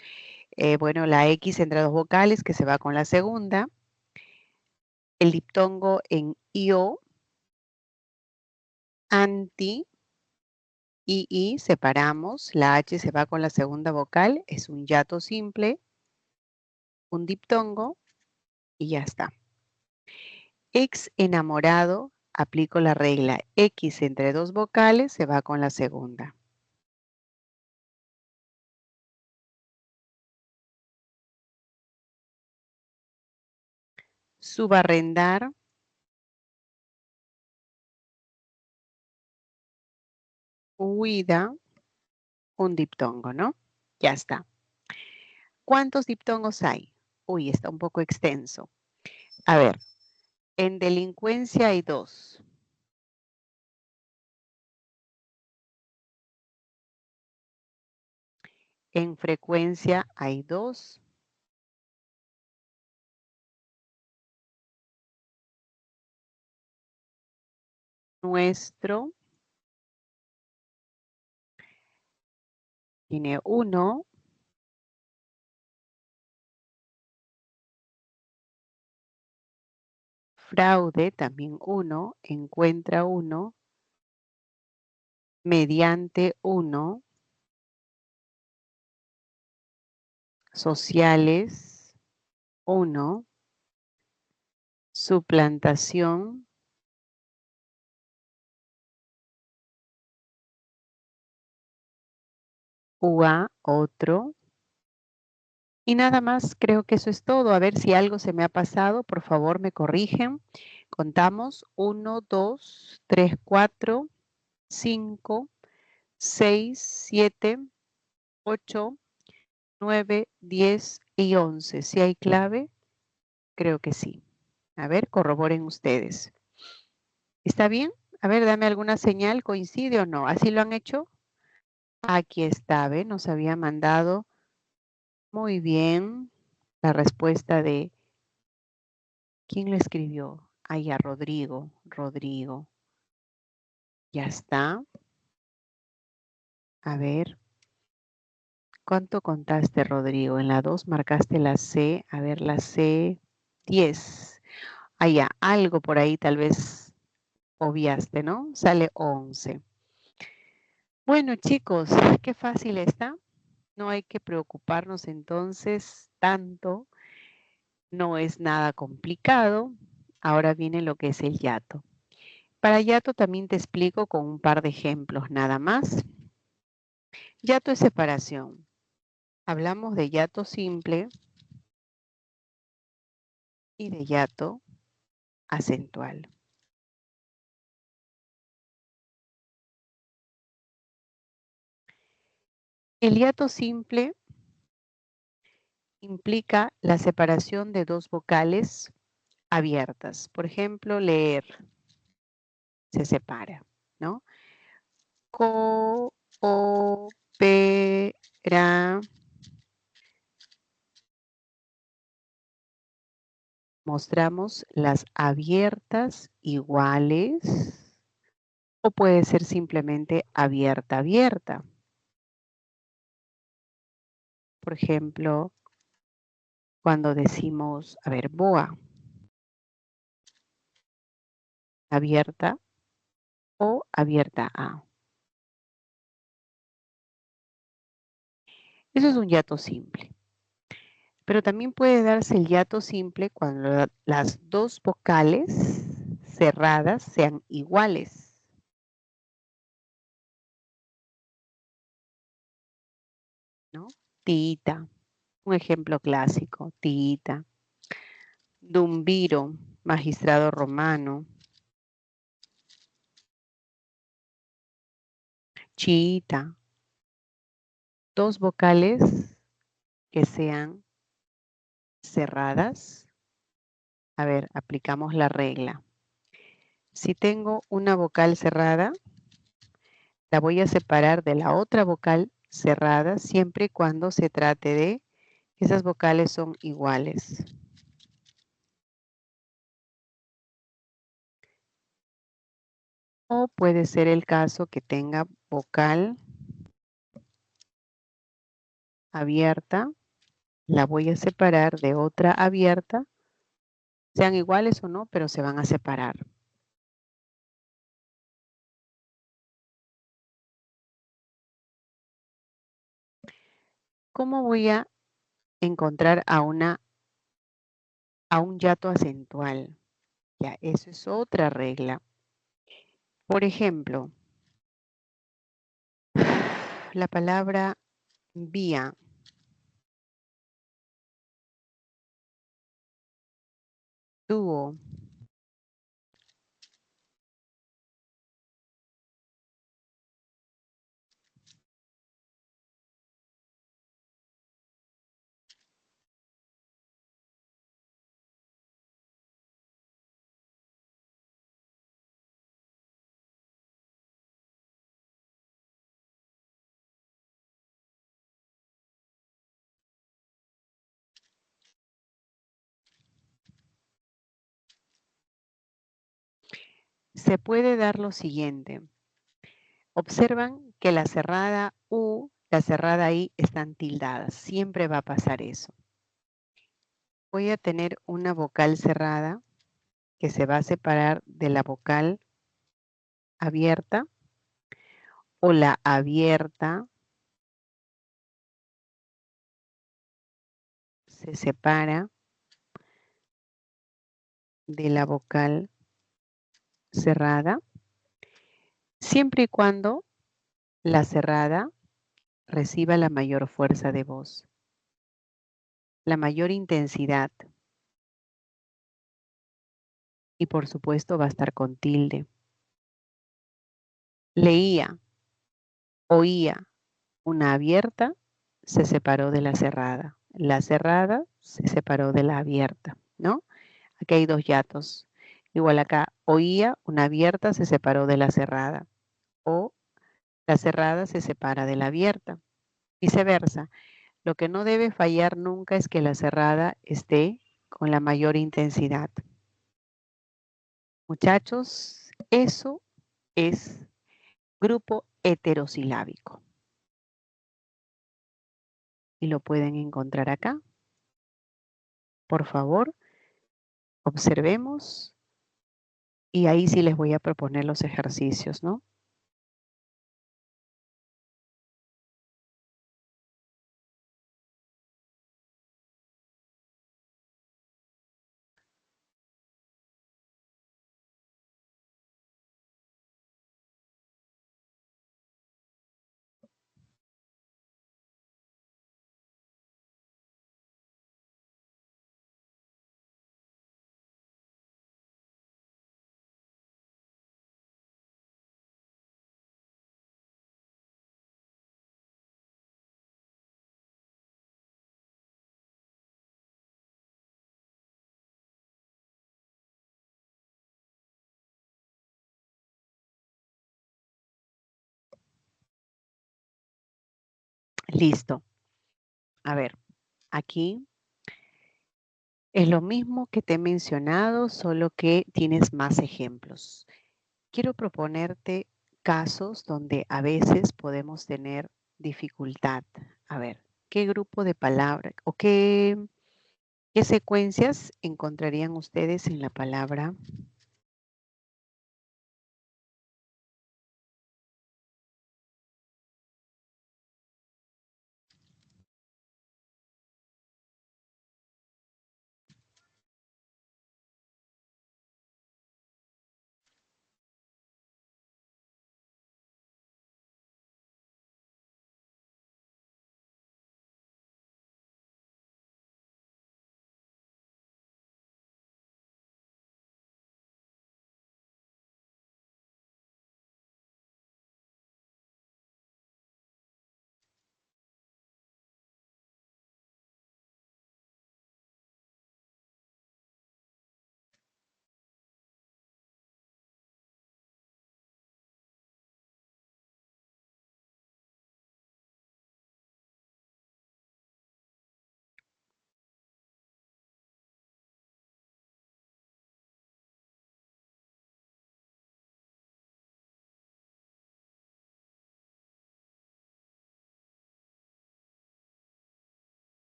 bueno, la X entre dos vocales que se va con la segunda. El diptongo en IO. Anti. Y separamos. La H se va con la segunda vocal. Es un hiato simple. Un diptongo. Y ya está. Ex enamorado, aplico la regla X entre dos vocales, se va con la segunda. Subarrendar. Huida, un diptongo, ¿no? Ya está. ¿Cuántos diptongos hay? Uy, está un poco extenso. A ver, en delincuencia hay 2. En frecuencia hay 2. Nuestro tiene 1. Fraude también 1. Encuentra 1. Mediante 1. Sociales 1. Suplantación. UA, otro. Y nada más, creo que eso es todo. A ver si algo se me ha pasado, por favor me corrigen. Contamos 1, 2, 3, 4, 5, 6, 7, 8, 9, 10 y 11. ¿Si hay clave? Creo que sí. A ver, corroboren ustedes. ¿Está bien? A ver, dame alguna señal, ¿coincide o no? ¿Así lo han hecho? Aquí está, ¿ve? Nos había mandado muy bien la respuesta de... ¿Quién lo escribió? Ay, a Rodrigo. Rodrigo. Ya está. A ver. ¿Cuánto contaste, Rodrigo? En la 2 marcaste la C. A ver, la C. 10. Ah, ya. Algo por ahí tal vez obviaste, ¿no? Sale 11. Bueno, chicos, qué fácil está. No hay que preocuparnos entonces tanto. No es nada complicado. Ahora viene lo que es el hiato. Para hiato también te explico con un par de ejemplos nada más. Hiato es separación. Hablamos de hiato simple y de hiato acentual. El hiato simple implica la separación de dos vocales abiertas. Por ejemplo, leer se separa, ¿no? Coopera. Mostramos las abiertas iguales o puede ser simplemente abierta, abierta. Por ejemplo, cuando decimos, a ver, boa, abierta o abierta a. Eso es un hiato simple. Pero también puede darse el hiato simple cuando las dos vocales cerradas sean iguales. ¿No? Tita, un ejemplo clásico, tita. Dumbiro, magistrado romano. Chiita. Dos vocales que sean cerradas. A ver, aplicamos la regla. Si tengo una vocal cerrada, La voy a separar de la otra vocal cerrada siempre y cuando se trate de esas vocales son iguales. O puede ser el caso que tenga vocal abierta, la voy a separar de otra abierta, sean iguales o no, pero se van a separar. ¿Cómo voy a encontrar a un hiato acentual? Ya, eso es otra regla. Por ejemplo, la palabra vía. Dúo. Se puede dar lo siguiente. Observan que la cerrada U, la cerrada I están tildadas. Siempre va a pasar eso. Voy a tener una vocal cerrada que se va a separar de la vocal abierta o la abierta se separa de la vocal cerrada siempre y cuando la cerrada reciba la mayor fuerza de voz, la mayor intensidad y por supuesto va a estar con tilde. Leía, oía, una abierta se separó de la cerrada. La cerrada se separó de la abierta, ¿no? Aquí hay dos hiatos. Igual acá, oía, una abierta se separó de la cerrada. O la cerrada se separa de la abierta. Viceversa. Lo que no debe fallar nunca es que la cerrada esté con la mayor intensidad. Muchachos, eso es grupo heterosilábico. Y lo pueden encontrar acá. Por favor, observemos. Y ahí sí les voy a proponer los ejercicios, ¿no? Listo. A ver, aquí es lo mismo que te he mencionado, solo que tienes más ejemplos. Quiero proponerte casos donde a veces podemos tener dificultad. A ver, ¿qué grupo de palabras o qué secuencias encontrarían ustedes en la palabra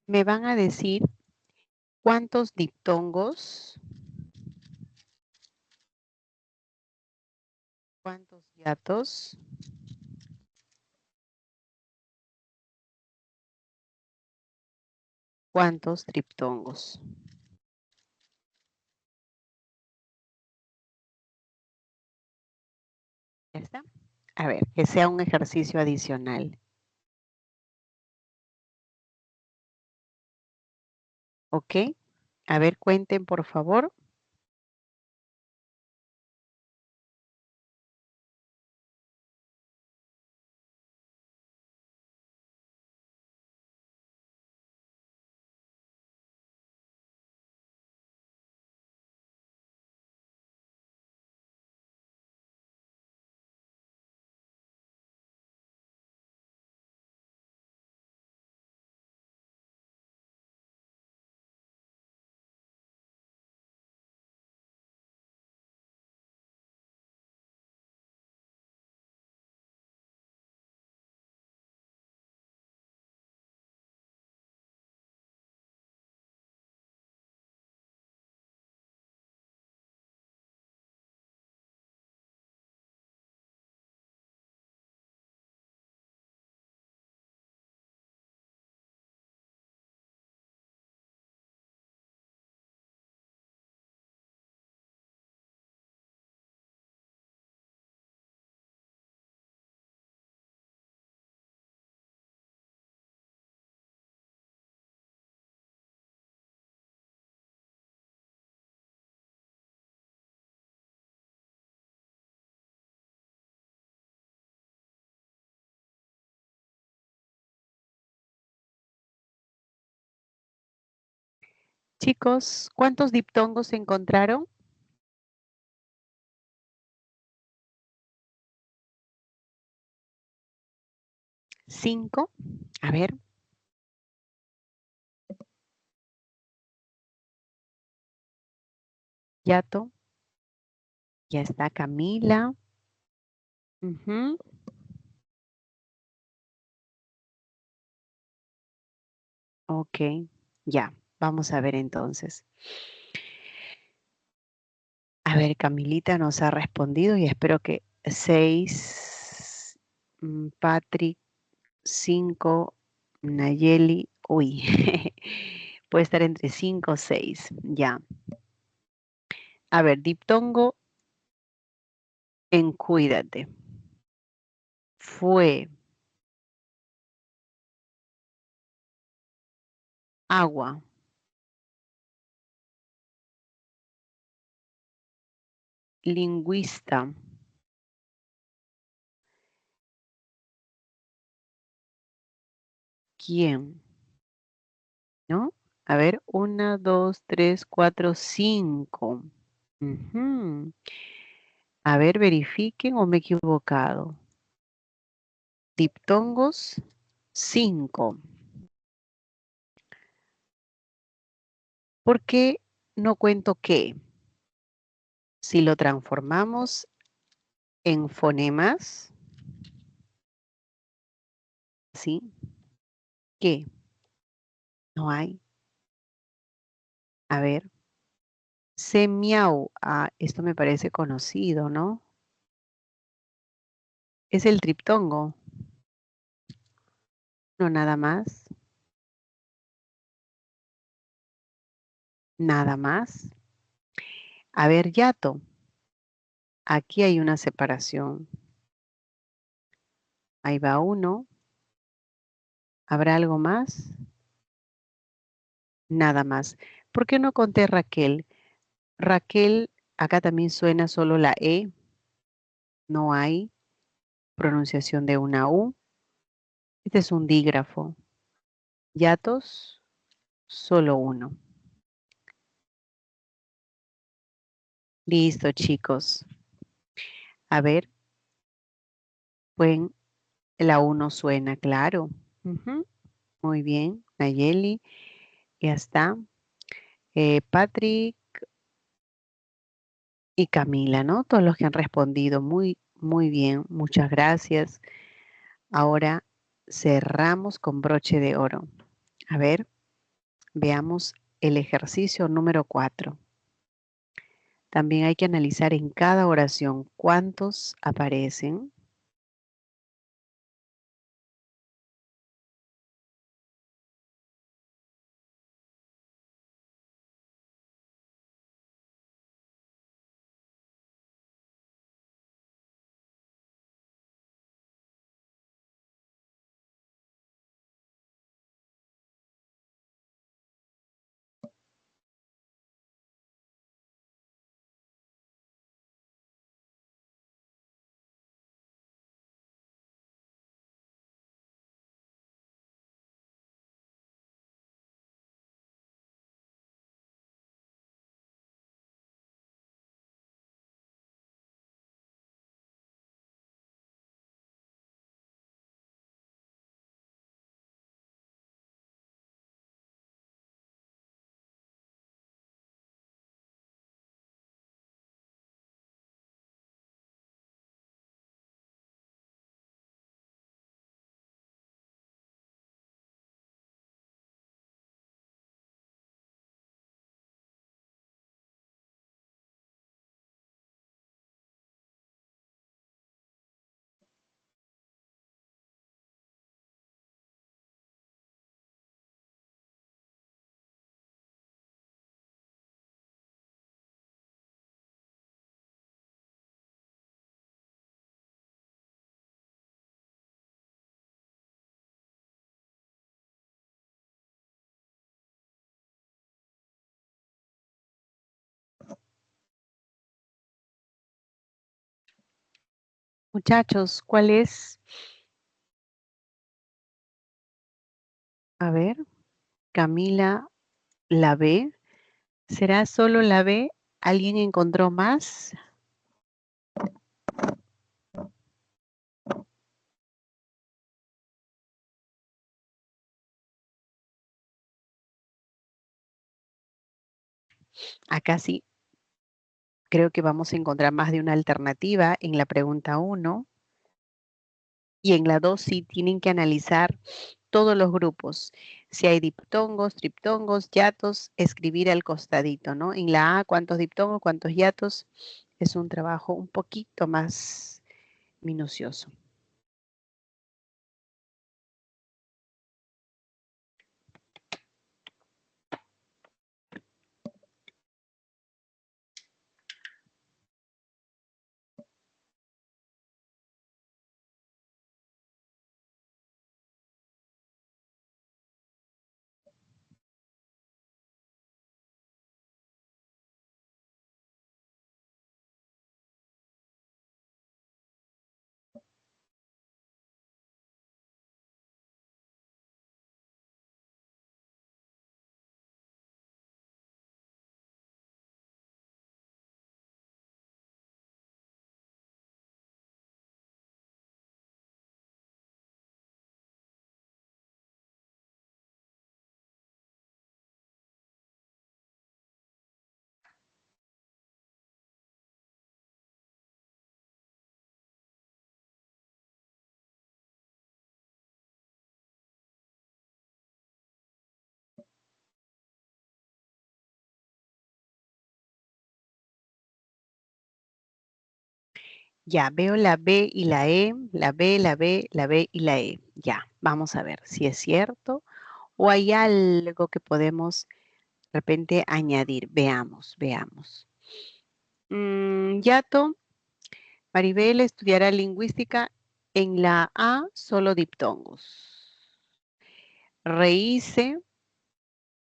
me van a decir cuántos diptongos, cuántos hiatos, cuántos triptongos. ¿Ya está? A ver, que sea un ejercicio adicional. ¿Ok? A ver, cuenten, por favor. Chicos, ¿cuántos diptongos encontraron? 5. A ver. Yato. Ya está Camila. Ujú. Ok, ya. Vamos a ver entonces. A ver, Camilita nos ha respondido y espero que 6, Patrick, 5, Nayeli, uy, puede estar entre 5 o 6, ya. A ver, diptongo en cuídate. Fue agua, lingüista, ¿quién? ¿No? A ver, 1, 2, 3, 4, 5. Ujú. A ver, verifiquen o me he equivocado. Diptongos, 5. ¿Por qué no cuento qué? Si lo transformamos en fonemas, ¿sí? ¿Qué? No hay. A ver. Semiau. Ah, esto me parece conocido, ¿no? Es el triptongo. No, nada más. Nada más. A ver, yato. Aquí hay una separación. Ahí va uno. ¿Habrá algo más? Nada más. ¿Por qué no conté Raquel? Raquel, acá también suena solo la E. No hay pronunciación de una U. Este es un dígrafo. Yatos, solo uno. Listo, chicos. A ver, pues la U no suena, claro. Ujú. Muy bien, Nayeli, ya está. Patrick y Camila, ¿no? Todos los que han respondido. Muy, muy bien, muchas gracias. Ahora cerramos con broche de oro. A ver. Veamos el ejercicio número 4. También hay que analizar en cada oración cuántos aparecen. Muchachos, ¿cuál es? A ver, Camila, la B. ¿Será solo la B? ¿Alguien encontró más? Acá sí, creo que vamos a encontrar más de una alternativa en la pregunta 1 y en la 2 sí tienen que analizar todos los grupos. Si hay diptongos, triptongos, hiatos, escribir al costadito, ¿no? En la A, cuántos diptongos, cuántos hiatos, es un trabajo un poquito más minucioso. Ya, veo la B y la E, la B, la B, la B y la E. Ya, vamos a ver si es cierto o hay algo que podemos de repente añadir. Veamos, veamos. Yato, Maribel estudiará lingüística en la A, solo diptongos. Reíse,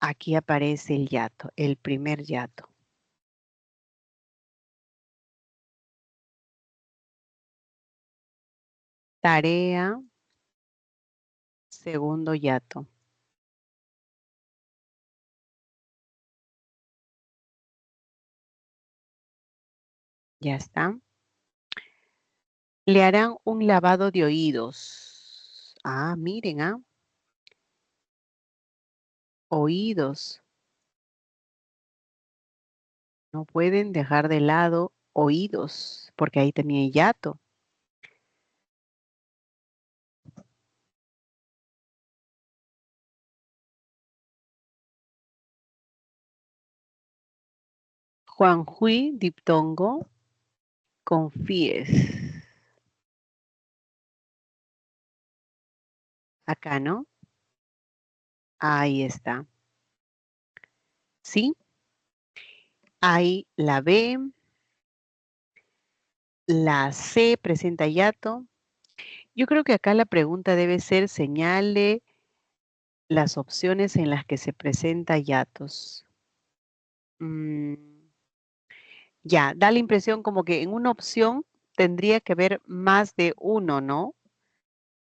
aquí aparece el yato, el primer yato. Tarea, segundo yato. Ya está. Le harán un lavado de oídos. Ah, miren, oídos. No pueden dejar de lado oídos, porque ahí tenía hiato. Juanjui, diptongo, confíes. Acá, ¿no? Ahí está. ¿Sí? Ahí la B, la C presenta hiato. Yo creo que acá la pregunta debe ser señale las opciones en las que se presenta hiatos. Ya, da la impresión como que en una opción tendría que haber más de uno, ¿no?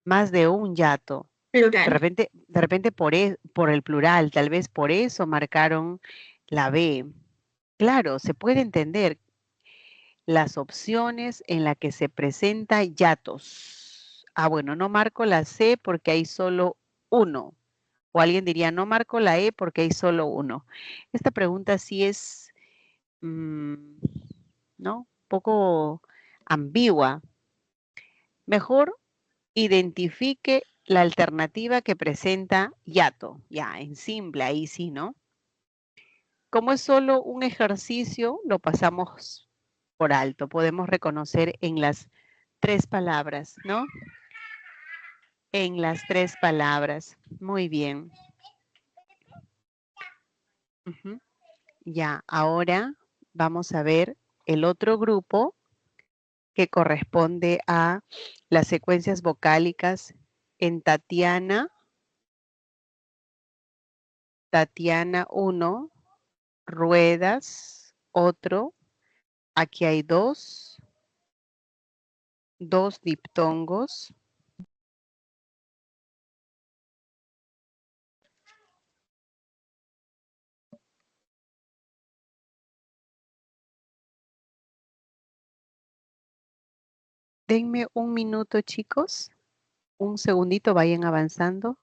Más de un hiato. Plural. De repente por el plural, tal vez por eso marcaron la B. Claro, se puede entender las opciones en las que se presenta hiatos. Ah, bueno, no marco la C porque hay solo uno. O alguien diría, no marco la E porque hay solo uno. Esta pregunta sí es, ¿no? Un poco ambigua. Mejor identifique la alternativa que presenta hiato. Ya, en simple, ahí sí, ¿no? Como es solo un ejercicio, lo pasamos por alto. Podemos reconocer en las tres palabras, ¿no? En las tres palabras. Muy bien. Ujú. Ya, ahora vamos a ver el otro grupo que corresponde a las secuencias vocálicas en Tatiana. Tatiana 1, ruedas, otro. Aquí hay dos diptongos. Denme un minuto, chicos. Un segundito, vayan avanzando.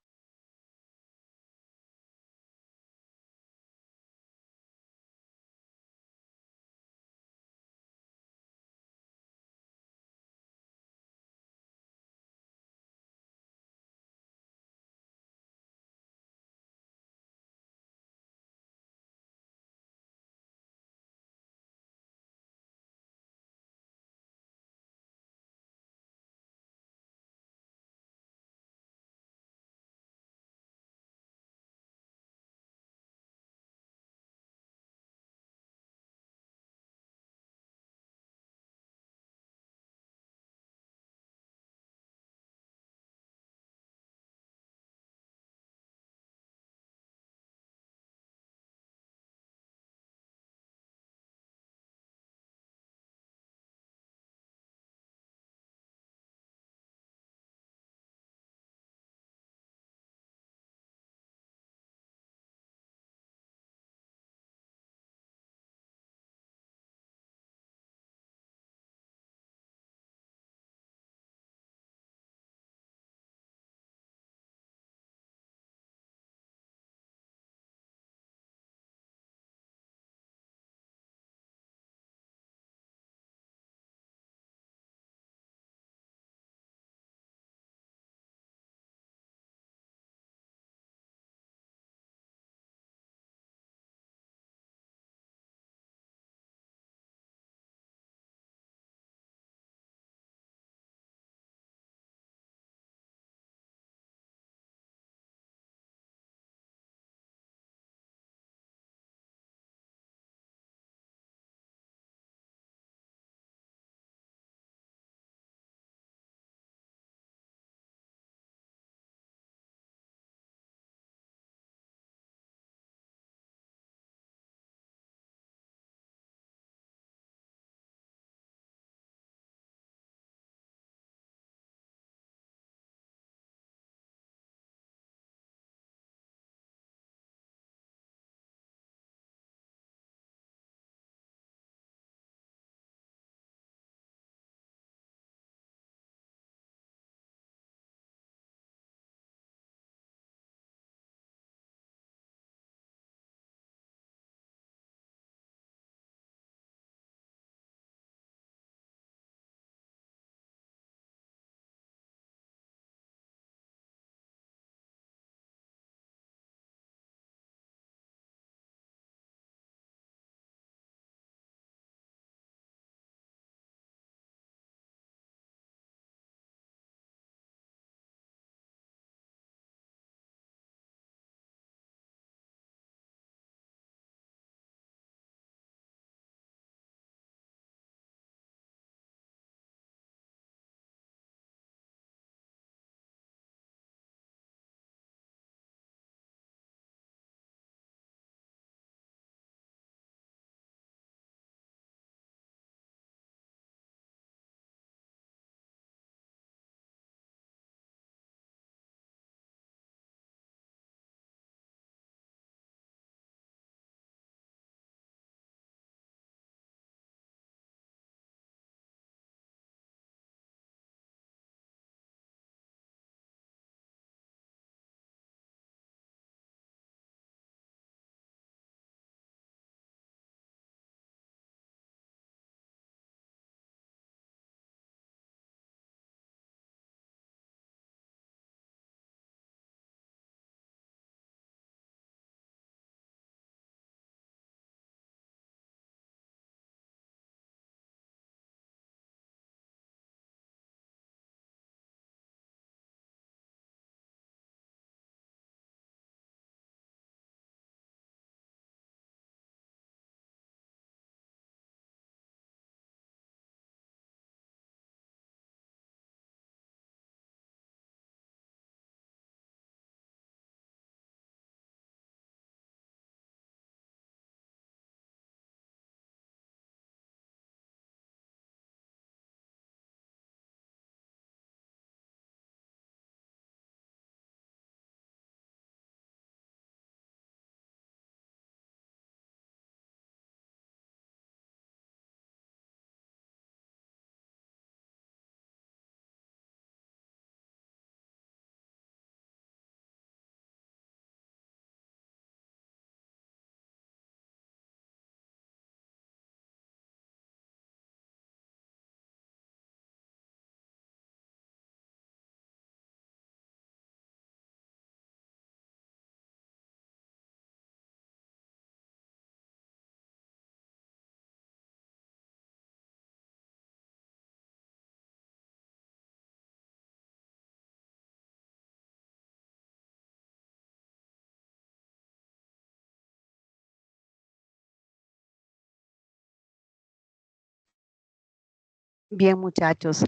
Bien, muchachos,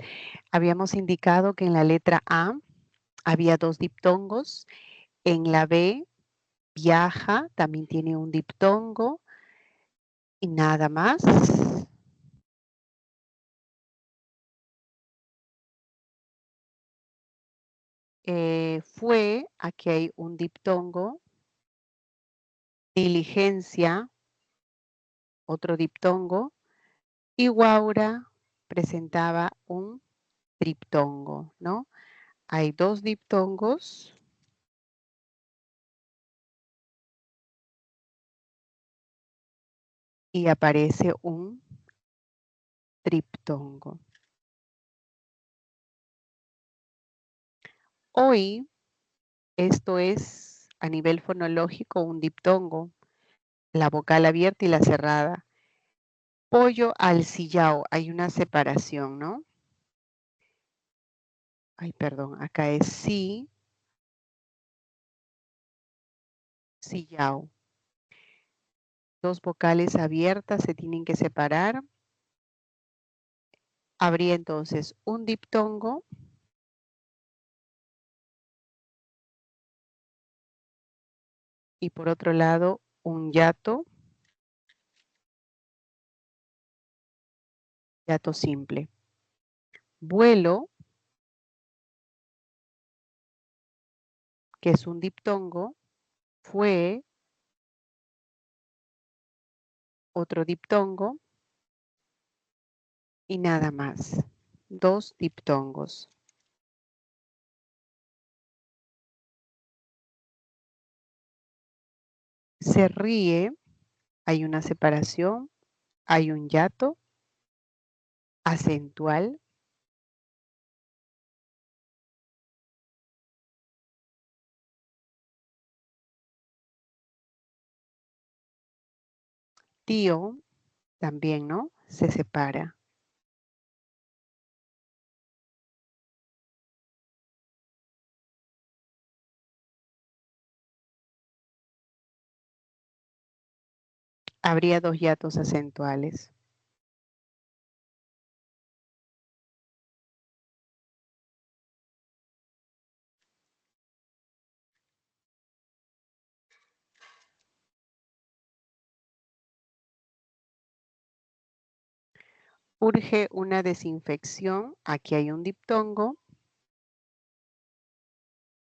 habíamos indicado que en la letra A había 2 diptongos, en la B, viaja, también tiene un diptongo y nada más. Fue, aquí hay un diptongo, diligencia, otro diptongo, y Guaura presentaba un triptongo, ¿no? Hay 2 diptongos. Y aparece un triptongo. Hoy, esto es a nivel fonológico un diptongo, la vocal abierta y la cerrada. Pollo al sillao, hay una separación, ¿no? Ay, perdón, acá es sí, sillao. 2 vocales abiertas se tienen que separar. Habría entonces un diptongo y por otro lado un hiato simple. Vuelo, que es un diptongo, fue, otro diptongo y nada más. 2 diptongos. Se ríe, hay una separación, hay un hiato acentual. Tío, también, ¿no? Se separa. Habría 2 hiatos acentuales. Urge una desinfección, aquí hay un diptongo.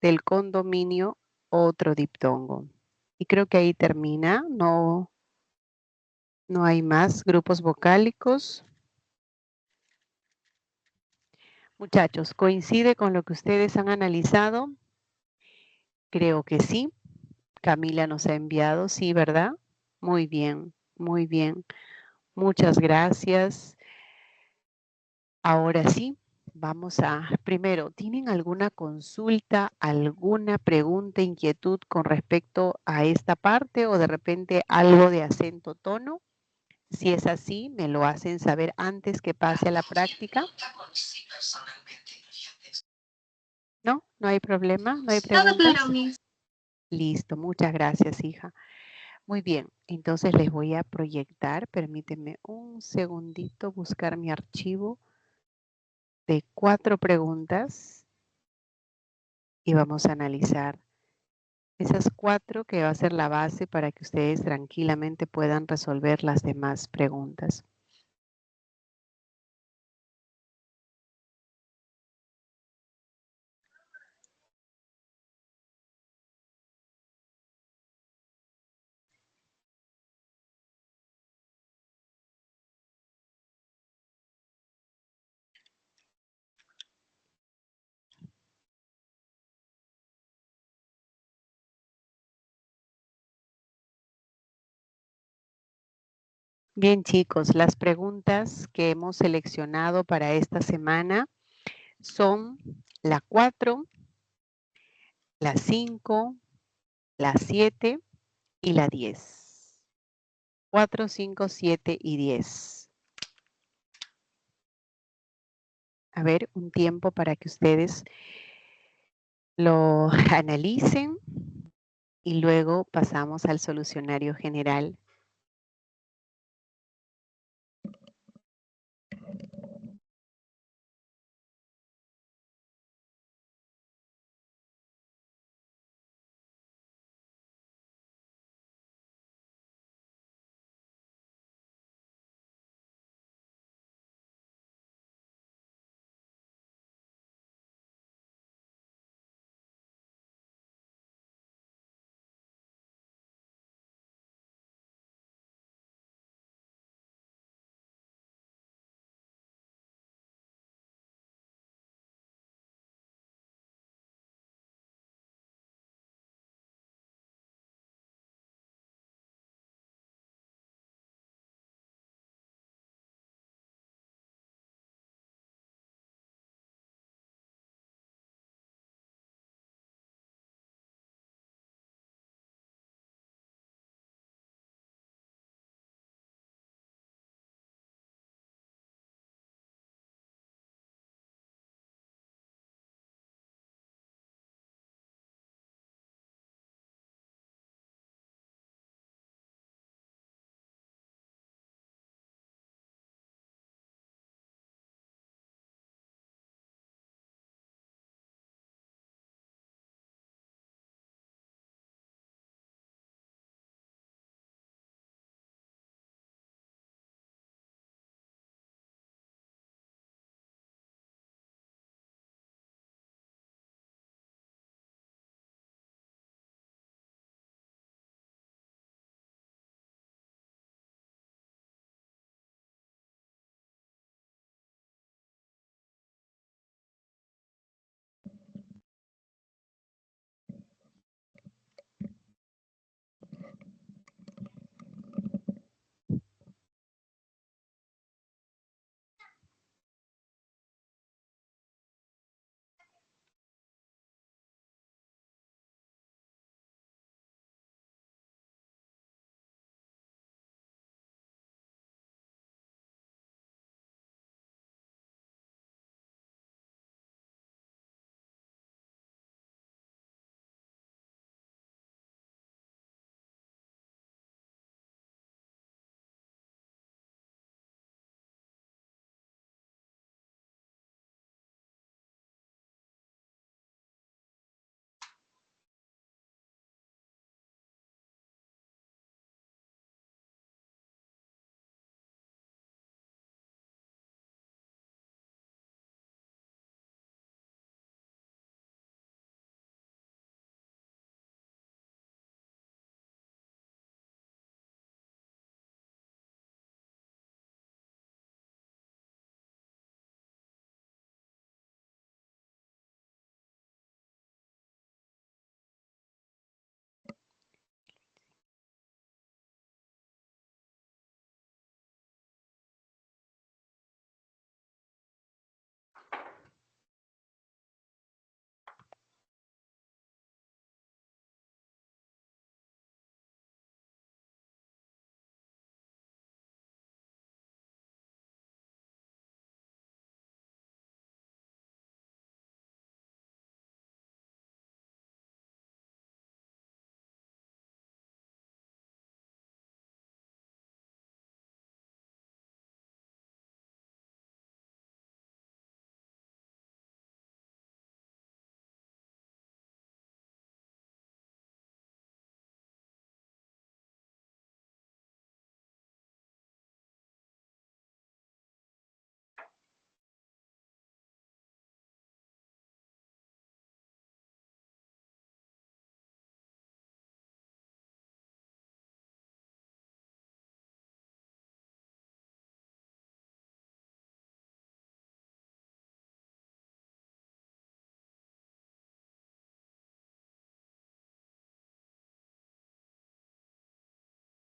Del condominio, otro diptongo. Y creo que ahí termina, no hay más grupos vocálicos. Muchachos, ¿coincide con lo que ustedes han analizado? Creo que sí. Camila nos ha enviado, sí, ¿verdad? Muy bien, muy bien. Muchas gracias. Ahora sí, vamos a, primero, ¿tienen alguna consulta, alguna pregunta, inquietud con respecto a esta parte o de repente algo de acento tono? Si es así, me lo hacen saber antes que pase a la práctica. ¿No? ¿No hay problema? ¿No hay preguntas? Listo, muchas gracias, hija. Muy bien, entonces les voy a proyectar. Permíteme un segundito buscar mi archivo de 4 preguntas y vamos a analizar esas 4 que va a ser la base para que ustedes tranquilamente puedan resolver las demás preguntas. Bien, chicos, las preguntas que hemos seleccionado para esta semana son la 4, la 5, la 7 y la 10. 4, 5, 7 y 10. A ver, un tiempo para que ustedes lo analicen y luego pasamos al solucionario general.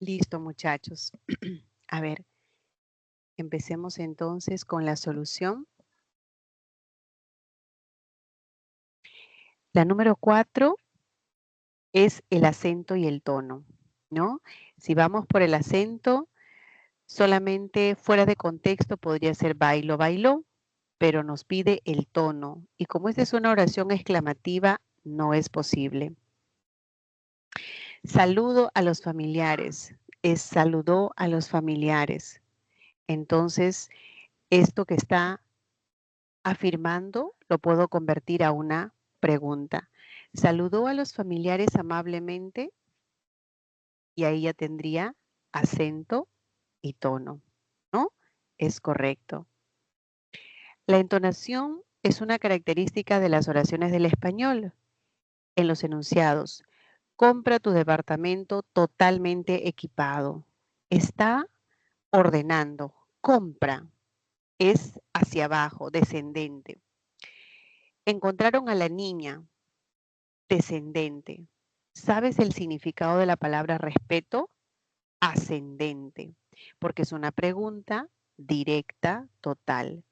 Listo, muchachos. A ver, empecemos entonces con la solución. La número 4 es el acento y el tono, ¿no? Si vamos por el acento, solamente fuera de contexto podría ser bailo, bailó, pero nos pide el tono. Y como esta es una oración exclamativa, no es posible. Saludo a los familiares. Es saludó a los familiares. Entonces, esto que está afirmando lo puedo convertir a una pregunta. Saludó a los familiares amablemente y ahí ya tendría acento y tono, ¿no? Es correcto. La entonación es una característica de las oraciones del español. En los enunciados, compra tu departamento totalmente equipado. Está ordenando, compra, es hacia abajo, descendente. Encontraron a la niña, descendente. ¿Sabes el significado de la palabra respeto? Ascendente, porque es una pregunta directa, total.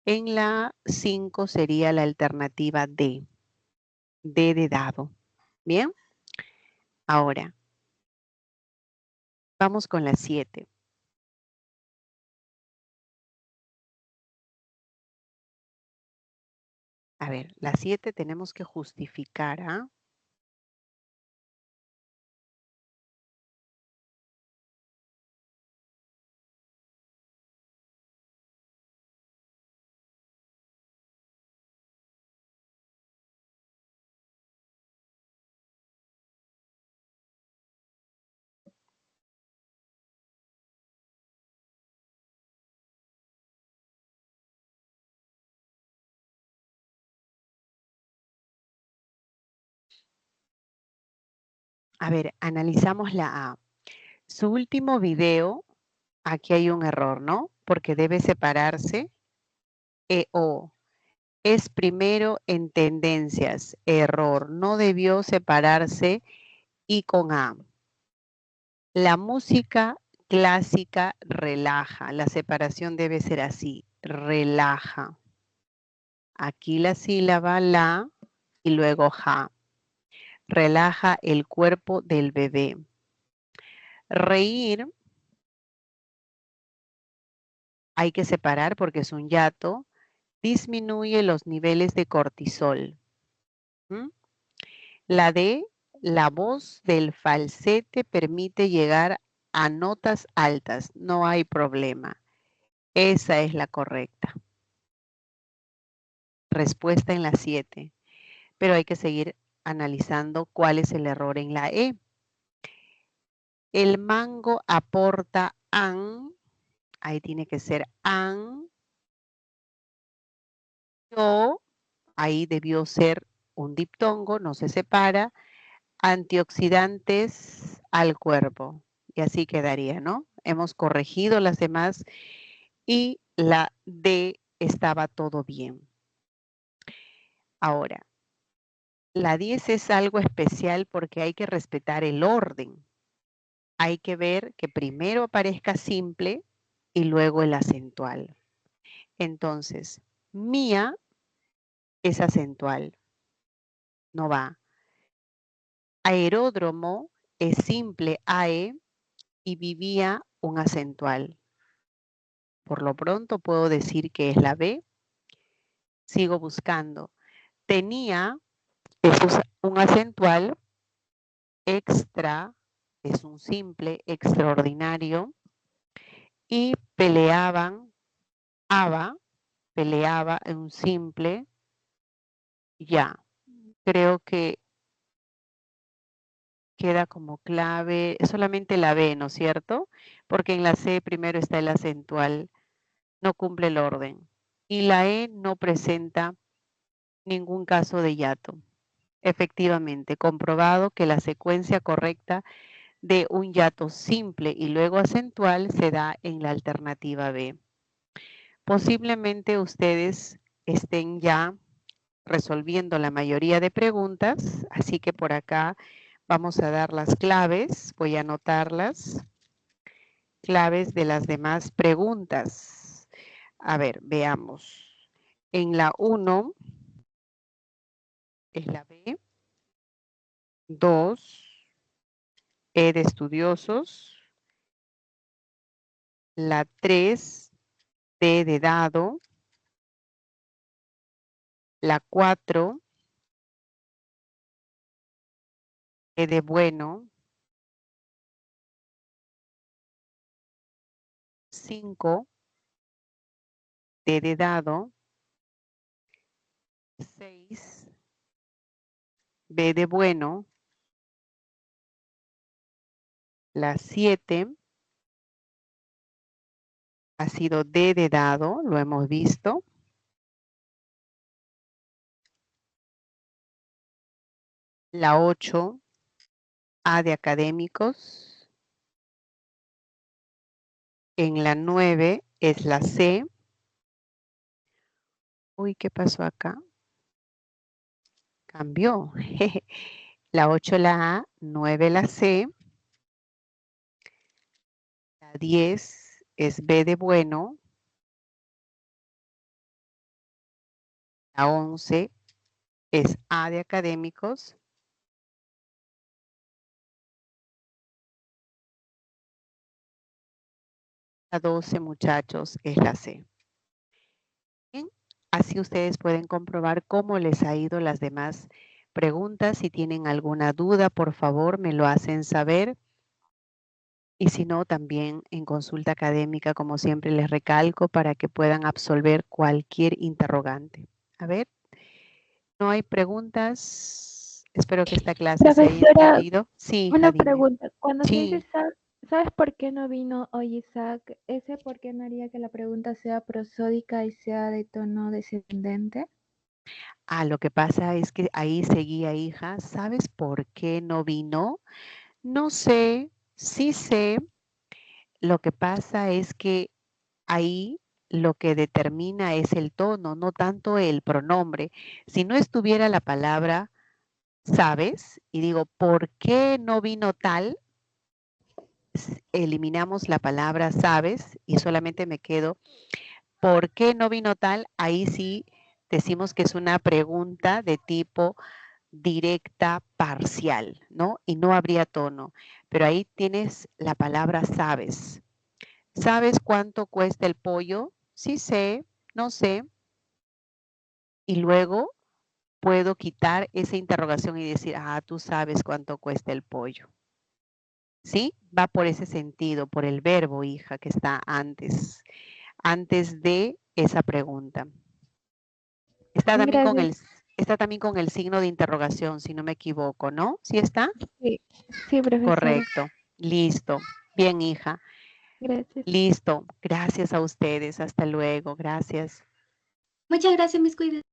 En la 5 sería la alternativa D, D de dado. Bien, ahora vamos con la 7. A ver, la 7 tenemos que justificar, ¿ah? A ver, analizamos la A. Su último video, aquí hay un error, ¿no? Porque debe separarse EO. Es primero en tendencias, error. No debió separarse I con A. La música clásica relaja. La separación debe ser así, relaja. Aquí la sílaba la y luego ja. Relaja el cuerpo del bebé. Reír hay que separar porque es un hiato. Disminuye los niveles de cortisol. ¿Mm? La D, la voz del falsete permite llegar a notas altas. No hay problema. Esa es la correcta. Respuesta en la 7. Pero hay que seguir analizando cuál es el error en la E. El mango aporta an. Ahí tiene que ser an. Yo, ahí debió ser un diptongo, no se separa. Antioxidantes al cuerpo. Y así quedaría, ¿no? Hemos corregido las demás y la D estaba todo bien. Ahora, la 10 es algo especial porque hay que respetar el orden. Hay que ver que primero aparezca simple y luego el acentual. Entonces, mía es acentual, no va. Aeródromo es simple AE y vivía un acentual. Por lo pronto puedo decir que es la B. Sigo buscando. Tenía es un acentual. Extra es un simple, extraordinario. Y peleaban, aba, peleaba en un simple, ya. Creo que queda como clave solamente la B, ¿no es cierto? Porque en la C primero está el acentual, no cumple el orden. Y la E no presenta ningún caso de hiato. Efectivamente, comprobado que la secuencia correcta de un hiato simple y luego acentual se da en la alternativa B. Posiblemente ustedes estén ya resolviendo la mayoría de preguntas, así que por acá vamos a dar las claves, voy a anotarlas. claves de las demás preguntas. A ver, veamos. En la 1 es la B. 2, E de estudiosos. La 3, D de dado. La 4, E de bueno. 5, D de dado. 6, B de bueno. La 7 ha sido D de dado, lo hemos visto. La 8, A de académicos. En la 9 es la C. Uy, ¿qué pasó acá? Cambió. La 8 la A, 9 la C. La 10 es B de bueno. La 11 es A de académicos. La 12, muchachos, es la C. Bien, así ustedes pueden comprobar cómo les ha ido las demás preguntas. Si tienen alguna duda, por favor, me lo hacen saber. Y si no, también en consulta académica, como siempre les recalco, para que puedan absolver cualquier interrogante. A ver, no hay preguntas. Espero que esta clase se haya Profesora, entendido. Sí, hija, una dime. pregunta. Cuando se dice Sí. ¿sabes por qué no vino hoy Isaac? ¿Ese por qué no haría que la pregunta sea prosódica y sea de tono descendente? Ah, lo que pasa es que ahí seguía, hija. ¿Sabes por qué no vino? No sé, sí sé. Lo que pasa es que ahí lo que determina es el tono, no tanto el pronombre. Si no estuviera la palabra sabes, y digo, ¿por qué no vino tal? Eliminamos la palabra sabes y solamente me quedo, ¿por qué no vino tal? Ahí sí decimos que es una pregunta de tipo directa parcial, ¿no? Y no habría tono. Pero ahí tienes la palabra sabes. ¿Sabes cuánto cuesta el pollo? Sí sé, no sé. Y luego puedo quitar esa interrogación y decir, ah, tú sabes cuánto cuesta el pollo. ¿Sí? Va por ese sentido, por el verbo, hija, que está antes de esa pregunta. Está también Gracias. está también con el signo de interrogación, si no me equivoco, ¿no? ¿Sí está? Sí, sí, profesora. Correcto. Listo. Bien, hija. Gracias. Listo. Gracias a ustedes. Hasta luego. Gracias. Muchas gracias, mis cuidados.